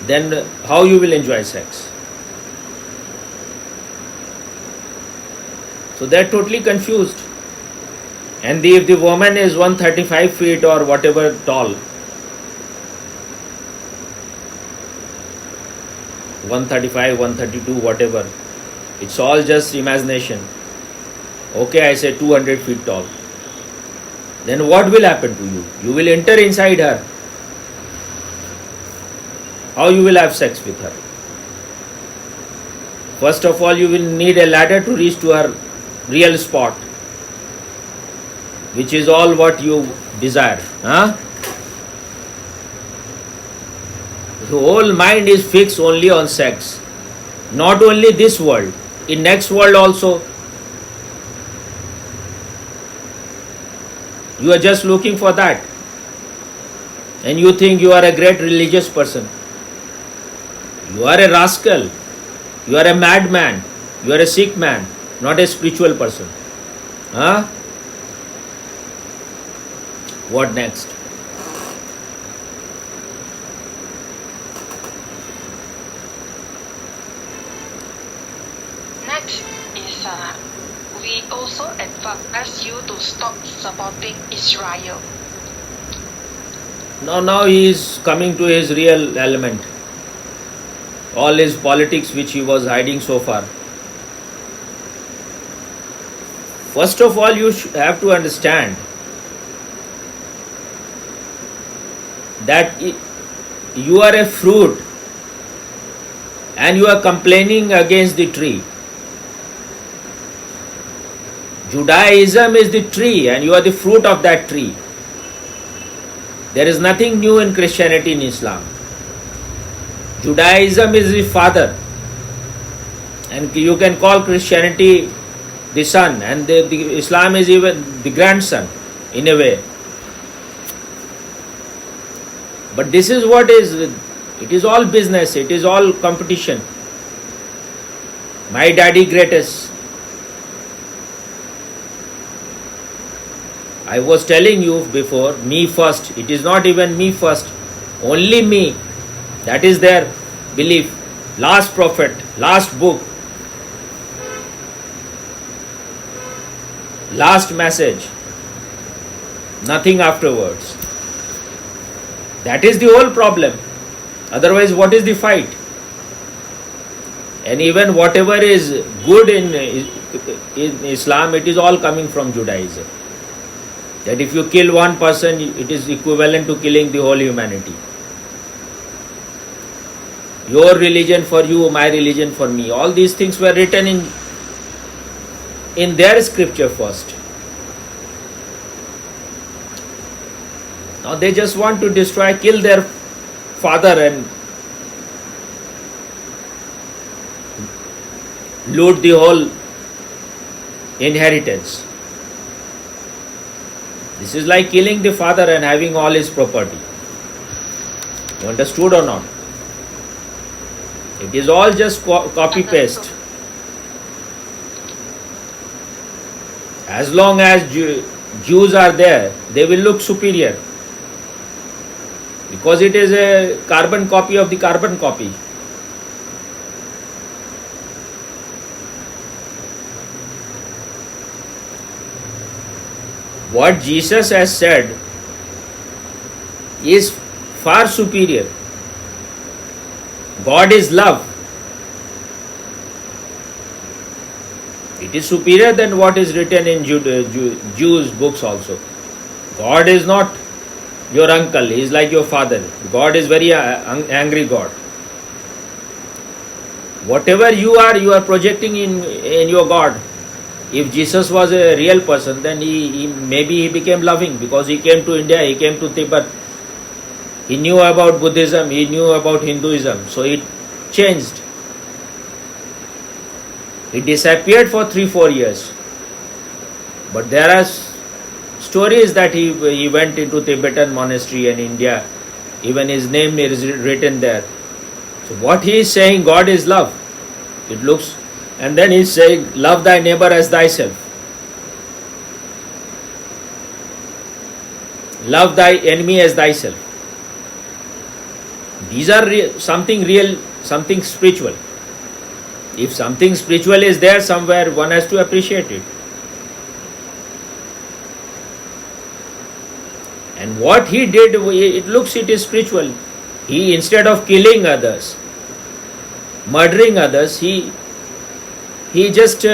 Then how you will enjoy sex? So they are totally confused. And if the woman is 135 feet or whatever tall, 135, 132, whatever, it's all just imagination. Okay, I say 200 feet tall. Then what will happen to you? You will enter inside her. How you will have sex with her? First of all, you will need a ladder to reach to her real spot, which is all what you desire. Huh? The whole mind is fixed only on sex. Not only this world, in next world also. You are just looking for that. And you think you are a great religious person. You are a rascal. You are a madman. You are a sick man, not a spiritual person. Huh? What next? Next is we also advise you to stop supporting Israel. Now he is coming to his real element. All his politics which he was hiding so far. First of all, you have to understand that you are a fruit and you are complaining against the tree. Judaism is the tree and you are the fruit of that tree. There is nothing new in Christianity and Islam. Judaism is the father, and you can call Christianity the son, and the Islam is even the grandson in a way. But this is what is, it is all business, it is all competition. My daddy greatest. I was telling you before, me first. It is not even me first, only me. That is their belief. Last prophet, last book, last message, nothing afterwards. That is the whole problem. Otherwise, what is the fight? And even whatever is good in Islam, it is all coming from Judaism. That if you kill one person, it is equivalent to killing the whole humanity. Your religion for you, my religion for me. All these things were written in their scripture first. Now they just want to destroy, kill their father and loot the whole inheritance. This is like killing the father and having all his property. You understood or not? It is all just copy paste. As long as Jews are there, they will look superior. Because it is a carbon copy of the carbon copy. What Jesus has said is far superior. God is love. It is superior than what is written in Jews' books also. God is not your uncle, he is like your father. God is very angry God. Whatever you are projecting in your God. If Jesus was a real person, then maybe he became loving, because he came to India, he came to Tibet, he knew about Buddhism, he knew about Hinduism, so it changed. He disappeared for 3-4 years. But there are stories that he went into Tibetan monastery in India. Even his name is written there. So what he is saying, God is love. It looks, and then he is saying, love thy neighbor as thyself. Love thy enemy as thyself. These are something real, something spiritual. If something spiritual is there somewhere, one has to appreciate it. And what he did, it is spiritual. He, instead of killing others, murdering others, he just he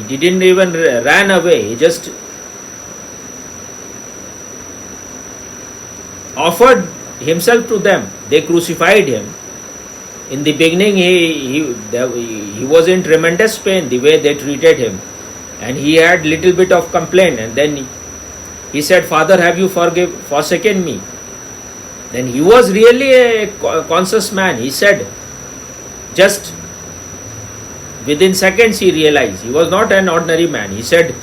didn't even ran away. He just offered himself to them. They crucified him. In the beginning, he was in tremendous pain the way they treated him, and he had little bit of complaint. And then he said, "Father, have you forsaken me?" Then he was really a conscious man. He said, just within seconds he realized he was not an ordinary man. He said,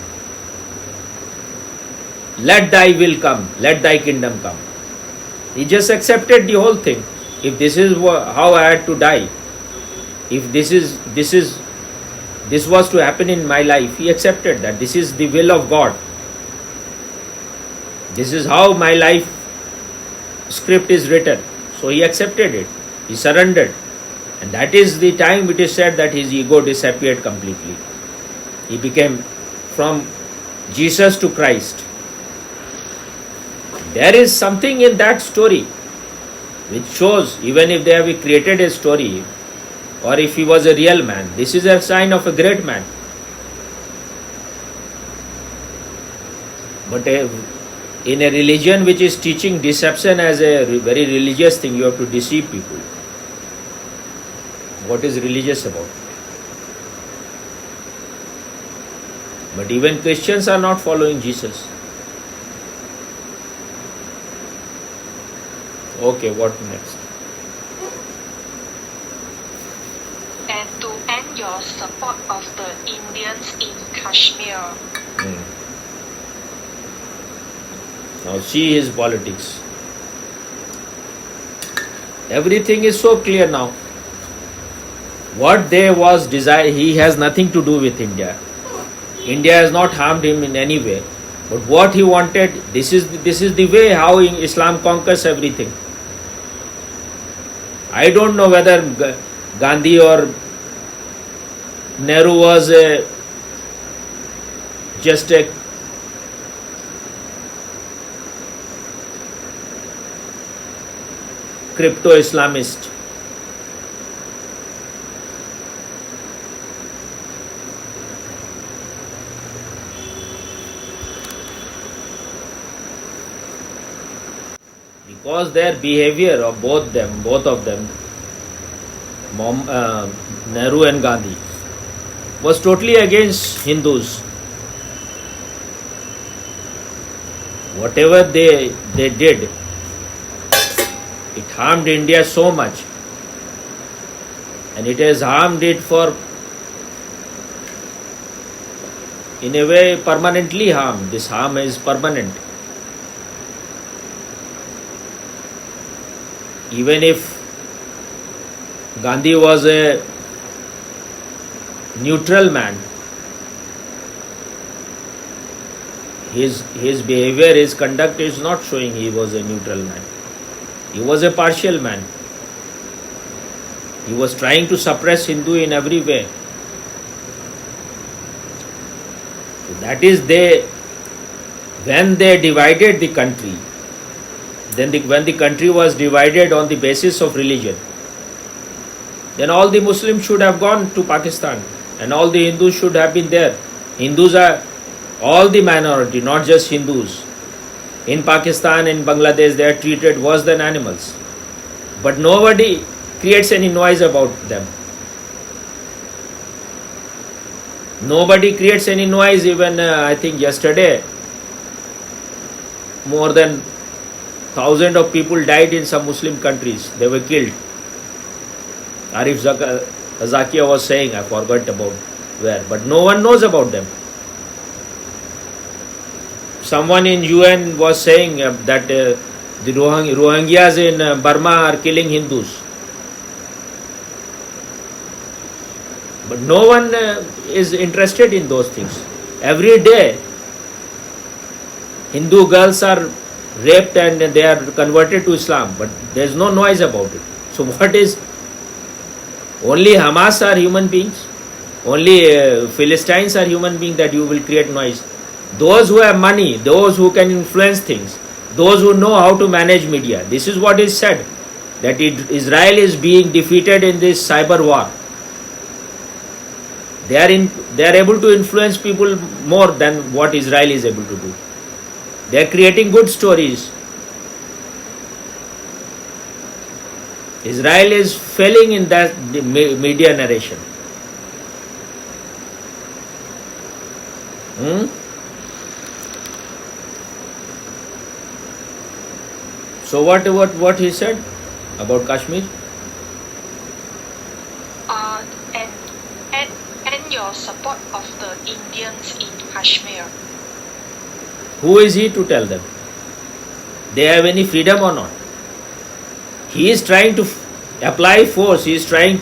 "Let thy will come, let thy kingdom come." He just accepted the whole thing. If this is how I had to die, if this was to happen in my life, he accepted that this is the will of God. This is how my life script is written. So he accepted it. He surrendered. And that is the time it is said that his ego disappeared completely. He became from Jesus to Christ. There is something in that story which shows, even if they have created a story, or if he was a real man, this is a sign of a great man. But in a religion which is teaching deception as a very religious thing, you have to deceive people. What is religious about? But even Christians are not following Jesus. Okay, what next? And to end your support of the Indians in Kashmir. Now see his politics. Everything is so clear now. What there was desire, he has nothing to do with India. India has not harmed him in any way. But what he wanted, this is the way how Islam conquers everything. I don't know whether Gandhi or Nehru was just a crypto-Islamist. Because their behavior of both of them, Nehru and Gandhi, was totally against Hindus. Whatever they did, it harmed India so much, and it has harmed it for, in a way, permanently harmed. This harm is permanent. Even if Gandhi was a neutral man, his behavior, his conduct is not showing he was a neutral man. He was a partial man. He was trying to suppress Hindu in every way. So that is when they divided the country, when the country was divided on the basis of religion, then all the Muslims should have gone to Pakistan. and all the Hindus should have been there. Hindus are all the minority, not just Hindus. In Pakistan, in Bangladesh, they are treated worse than animals. But nobody creates any noise about them. Nobody creates any noise. Even I think yesterday, more than 1,000 of people died in some Muslim countries. They were killed. Arif Zakia was saying, I forgot about where, but no one knows about them. Someone in UN was saying that the Rohingyas in Burma are killing Hindus. But no one is interested in those things. Every day, Hindu girls are raped and they are converted to Islam, but there is no noise about it. So what is, only Hamas are human beings? Only Philistines are human beings that you will create noise? Those who have money, those who can influence things, those who know how to manage media. This is what is said, that Israel is being defeated in this cyber war. They are able to influence people more than what Israel is able to do. They are creating good stories. Israel is failing in that the media narration. So what he said about Kashmir? And your support of the Indians in Kashmir. Who is he to tell them? They have any freedom or not? He is trying to apply force. He is saying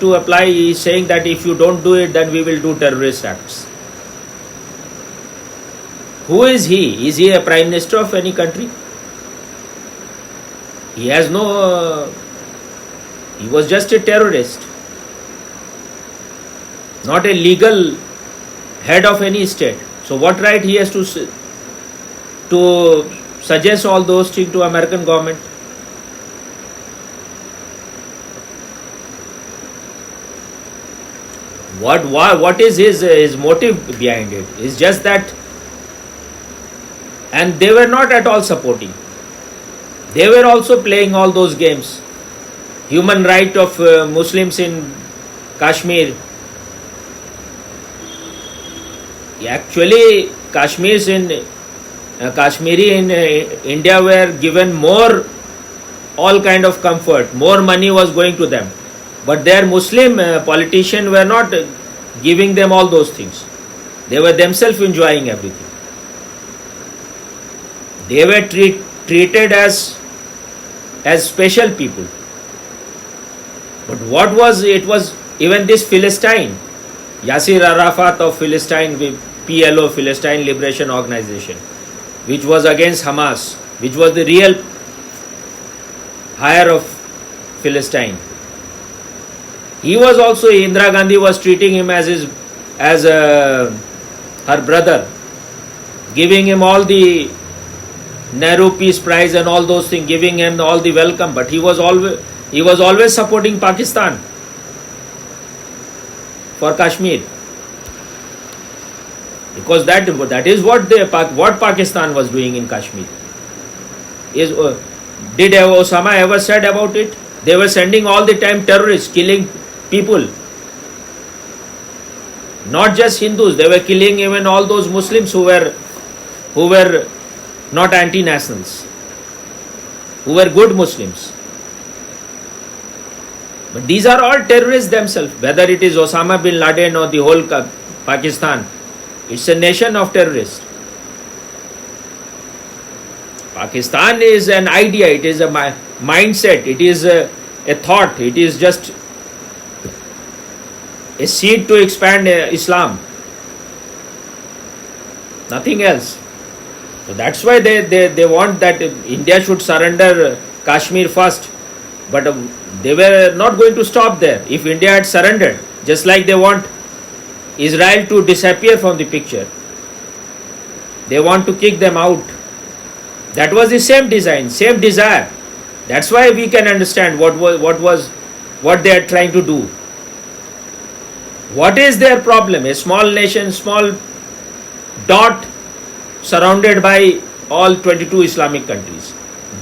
that if you don't do it, then we will do terrorist acts. Who is he? Is he a prime minister of any country? He has no... he was just a terrorist. Not a legal head of any state. So what right he has to suggest all those things to American government? What is his motive behind it? It's just that, and they were not at all supporting. They were also playing all those games. Human right of Muslims in Kashmir. Actually, Kashmiris in Kashmiri in India were given more all kind of comfort. More money was going to them. But their Muslim politicians were not giving them all those things. They were themselves enjoying everything. They were treated as special people. But what was it? Was even this Philistine, Yasser Arafat of Philistine, PLO, Philistine Liberation Organization, which was against Hamas, which was the real hire of Philistine. He was also, Indira Gandhi was treating him as her brother, giving him all the Nehru Peace Prize and all those things, giving him all the welcome. But he was always supporting Pakistan for Kashmir, because that is what Pakistan was doing in Kashmir. Did Osama ever said about it? They were sending all the time terrorists, killing people. Not just Hindus, they were killing even all those Muslims who were not anti-nationals, who were good Muslims. But these are all terrorists themselves, whether it is Osama bin Laden or the whole Pakistan. It's a nation of terrorists. Pakistan is an idea, it is a mindset, it is a thought, it is just a seed to expand Islam. Nothing else. So that's why they want that India should surrender Kashmir first. But they were not going to stop there. If India had surrendered, just like they want Israel to disappear from the picture, they want to kick them out. That was the same design, same desire. That's why we can understand what they are trying to do. What is their problem? A small nation, small dot surrounded by all 22 Islamic countries.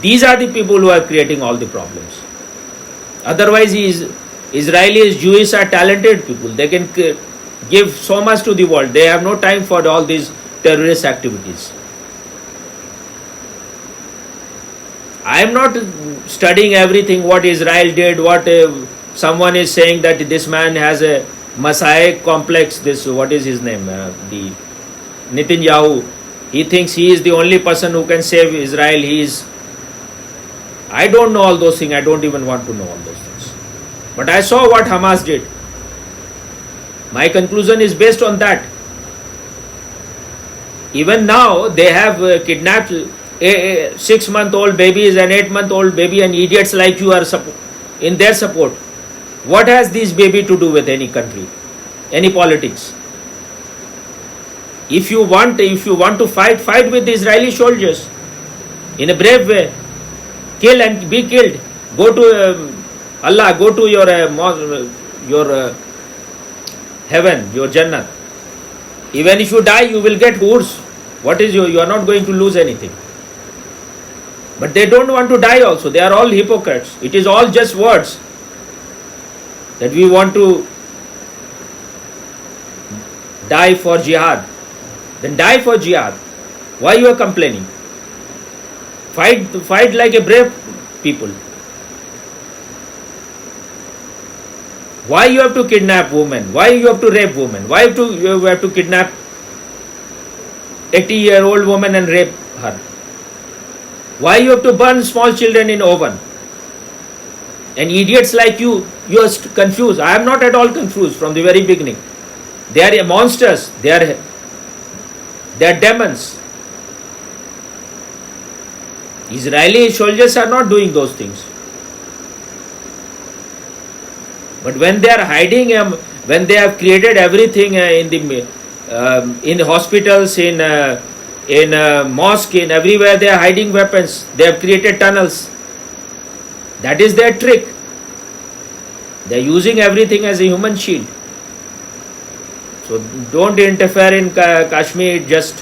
These are the people who are creating all the problems. Otherwise, Israelis, Jews are talented people. They can give so much to the world. They have no time for all these terrorist activities. I am not studying everything what Israel did, what someone is saying that this man has a messiah complex. This, what is his name? The Netanyahu. He thinks he is the only person who can save Israel. I don't know all those things. I don't even want to know all those things. But I saw what Hamas did. My conclusion is based on that. Even now, they have kidnapped a 6-month-old babies and 8-month-old baby, and idiots like you are in their support. What has this baby to do with any country, any politics? If you want to fight with the Israeli soldiers in a brave way. Kill and be killed. Go to Allah. Go to your heaven, your Jannah. Even if you die, you will get hurs. What is you are not going to lose anything. But they don't want to die also. They are all hypocrites. It is all just words that we want to die for jihad. Then die for jihad. Why you are complaining? Fight like a brave people. Why you have to kidnap women? Why you have to rape women? Why you have to kidnap 80-year-old woman and rape her? Why you have to burn small children in oven? And idiots like you are confused. I am not at all confused from the very beginning. They are monsters. They are demons. Israeli soldiers are not doing those things. But when they are hiding, when they have created everything in hospitals, in mosque, in everywhere, they are hiding weapons. They have created tunnels. That is their trick. They are using everything as a human shield. So don't interfere in Kashmir. Just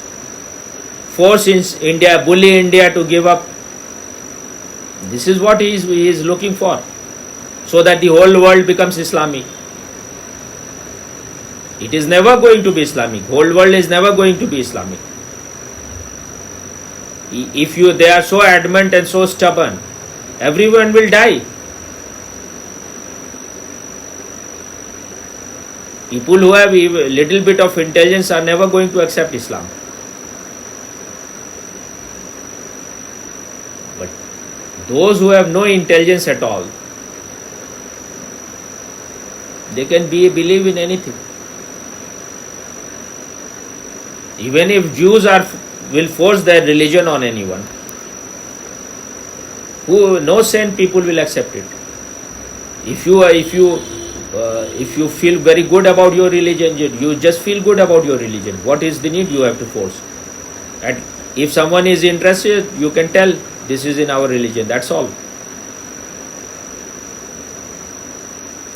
force India, bully India to give up. This is what he is looking for, so that the whole world becomes Islamic. It is never going to be Islamic. Whole world is never going to be Islamic. If they are so adamant and so stubborn, everyone will die. People who have a little bit of intelligence are never going to accept Islam. But those who have no intelligence at all, they can believe in anything. Even if Jews will force their religion on anyone, no sane people will accept it. If you feel very good about your religion, you just feel good about your religion. What is the need you have to force? And if someone is interested, you can tell this is in our religion. That's all.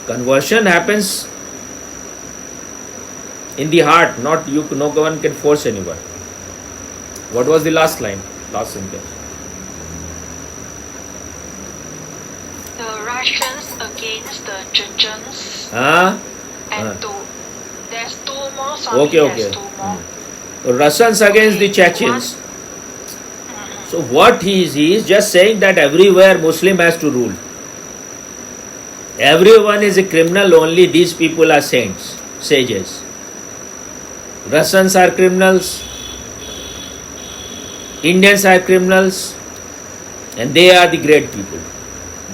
Conversion happens in the heart, no one can force anyone. What was the last line? Last sentence. The Russians against the Chechens. There's two more. Sorry, Okay. There's two more. Russians against the Chechens. So what he is just saying that everywhere Muslim has to rule. Everyone is a criminal, only these people are saints, sages. Russians are criminals, Indians are criminals, and they are the great people.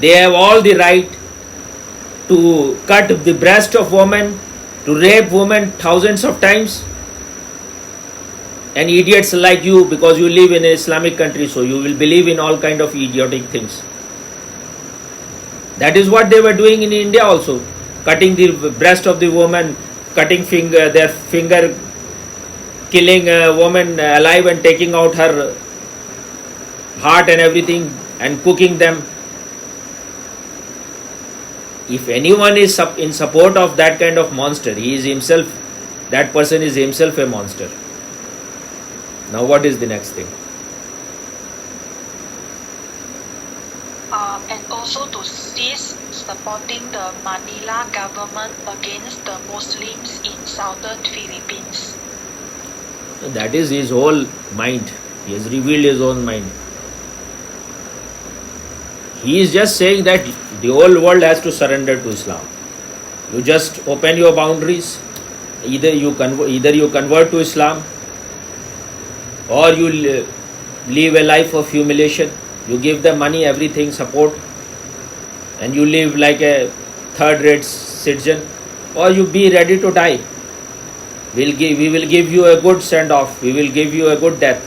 They have all the right to cut the breast of women, to rape women thousands of times. And idiots like you, because you live in an Islamic country, so you will believe in all kind of idiotic things. That is what they were doing in India also, cutting the breast of the woman, cutting their finger, killing a woman alive and taking out her heart and everything and cooking them. If anyone is in support of that kind of monster, he is himself, that person is himself a monster. Now what is the next thing? And also to cease supporting the Manila government against the Muslims in southern Philippines. That is his whole mind. He has revealed his own mind. He is just saying that the whole world has to surrender to Islam. You just open your boundaries. Either you convert to Islam, or you live a life of humiliation. You give them money, everything, support, and you live like a third-rate citizen, or you be ready to die. We will give you a good send-off. We will give you a good death.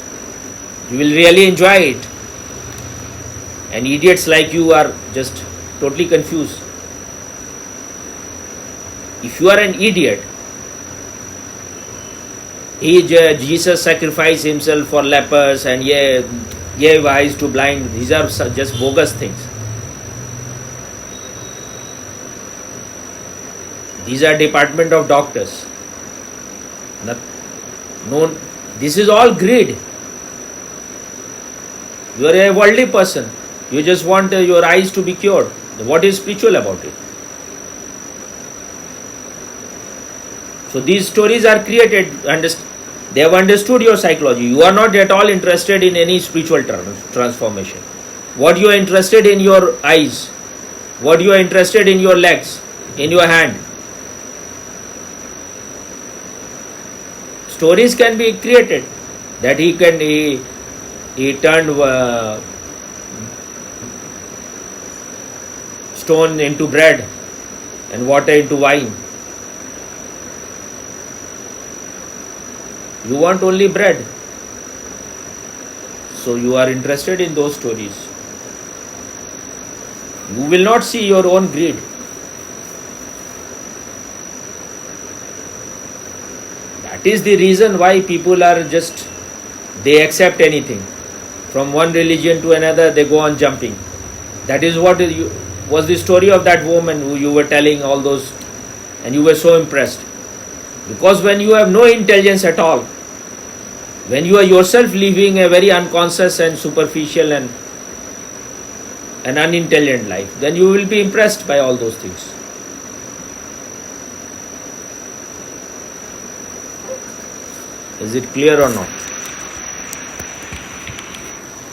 You will really enjoy it. And idiots like you are just totally confused. If you are an idiot, Jesus sacrificed himself for lepers and gave eyes to blind. These are just bogus things. These are Department of Doctors. No, this is all greed. You are a worldly person. You just want your eyes to be cured. What is spiritual about it? So these stories are created. They have understood your psychology. You are not at all interested in any spiritual transformation. What you are interested in your eyes, what you are interested in your legs, in your hand. Stories can be created that he turned stone into bread and water into wine. You want only bread. So you are interested in those stories. You will not see your own greed. That is the reason why people are just, they accept anything. From one religion to another, they go on jumping. That is what was the story of that woman who you were telling all those, and you were so impressed. Because when you have no intelligence at all, when you are yourself living a very unconscious and superficial and an unintelligent life, then you will be impressed by all those things. Is it clear or not?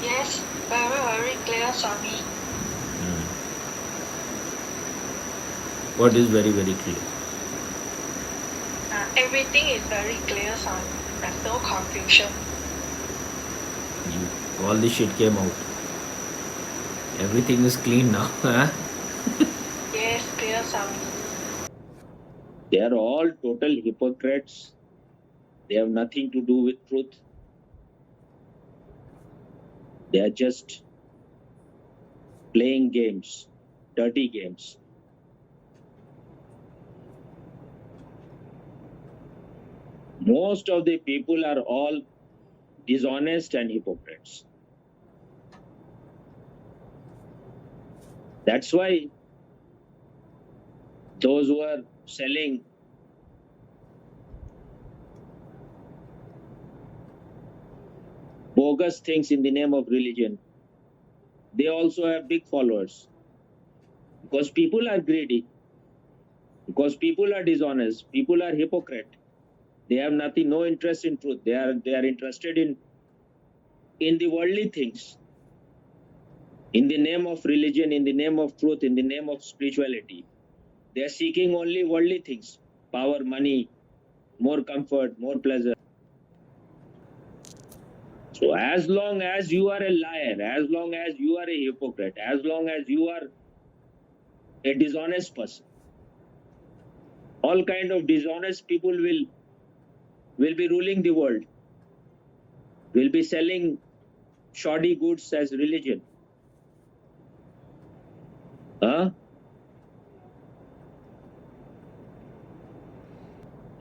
Yes, very, very clear, Swami. What is very, very clear? Everything is very clear, Swami. There's no confusion. All the shit came out. Everything is clean now. Huh? Yes, clear, Swami. They are all total hypocrites. They have nothing to do with truth. They are just playing games, dirty games. Most of the people are all dishonest and hypocrites. That's why those who are selling bogus things in the name of religion, they also have big followers. Because people are greedy, because people are dishonest, people are hypocrite. They have nothing, no interest in truth. They are interested in the worldly things. In the name of religion, in the name of truth, in the name of spirituality. They are seeking only worldly things. Power, money, more comfort, more pleasure. So as long as you are a liar, as long as you are a hypocrite, as long as you are a dishonest person, all kind of dishonest people will be ruling the world, will be selling shoddy goods as religion. Huh?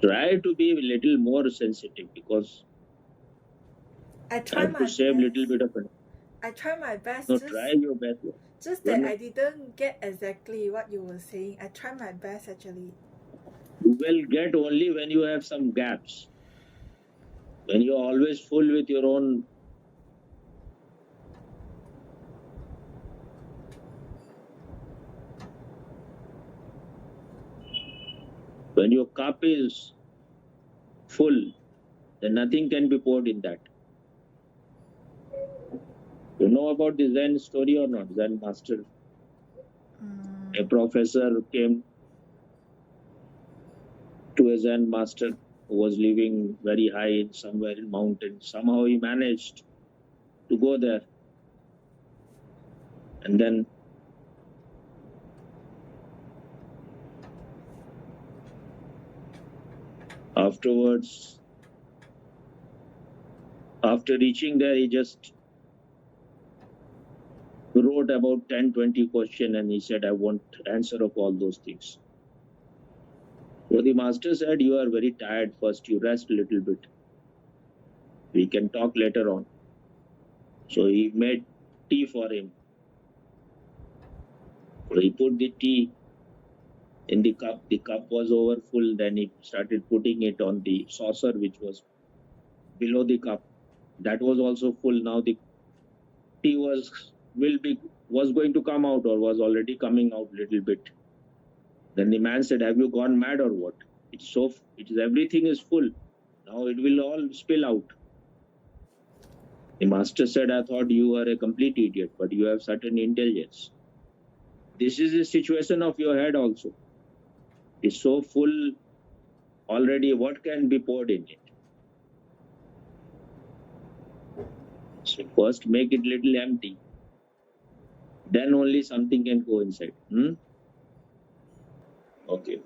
Try to be a little more sensitive, because I I try have my to save best. little bit of it. I try my best. No, try your best. Just You're that not, I didn't get exactly what you were saying. I try my best actually. you will get only when you have some gaps. When you're always full with your own. When your cup is full, then nothing can be poured in that. You know about the Zen story or not? Zen master. A professor came to a Zen master who was living very high in somewhere in mountains. Somehow he managed to go there. And then afterwards, after reaching there, he just wrote about 10-20 questions and he said, I want answer of all those things. So the master said, you are very tired. First, you rest a little bit. We can talk later on. So he made tea for him. So he put the tea in the cup. The cup was over full. Then he started putting it on the saucer, which was below the cup. That was also full. Now the tea was going to come out or was already coming out little bit. Then the man said, have you gone mad or what? Everything is full. Now it will all spill out. The master said, I thought you were a complete idiot, but you have certain intelligence. This is the situation of your head also. It's so full already, what can be poured in it? So first make it little empty. Then only something can go inside. Okay.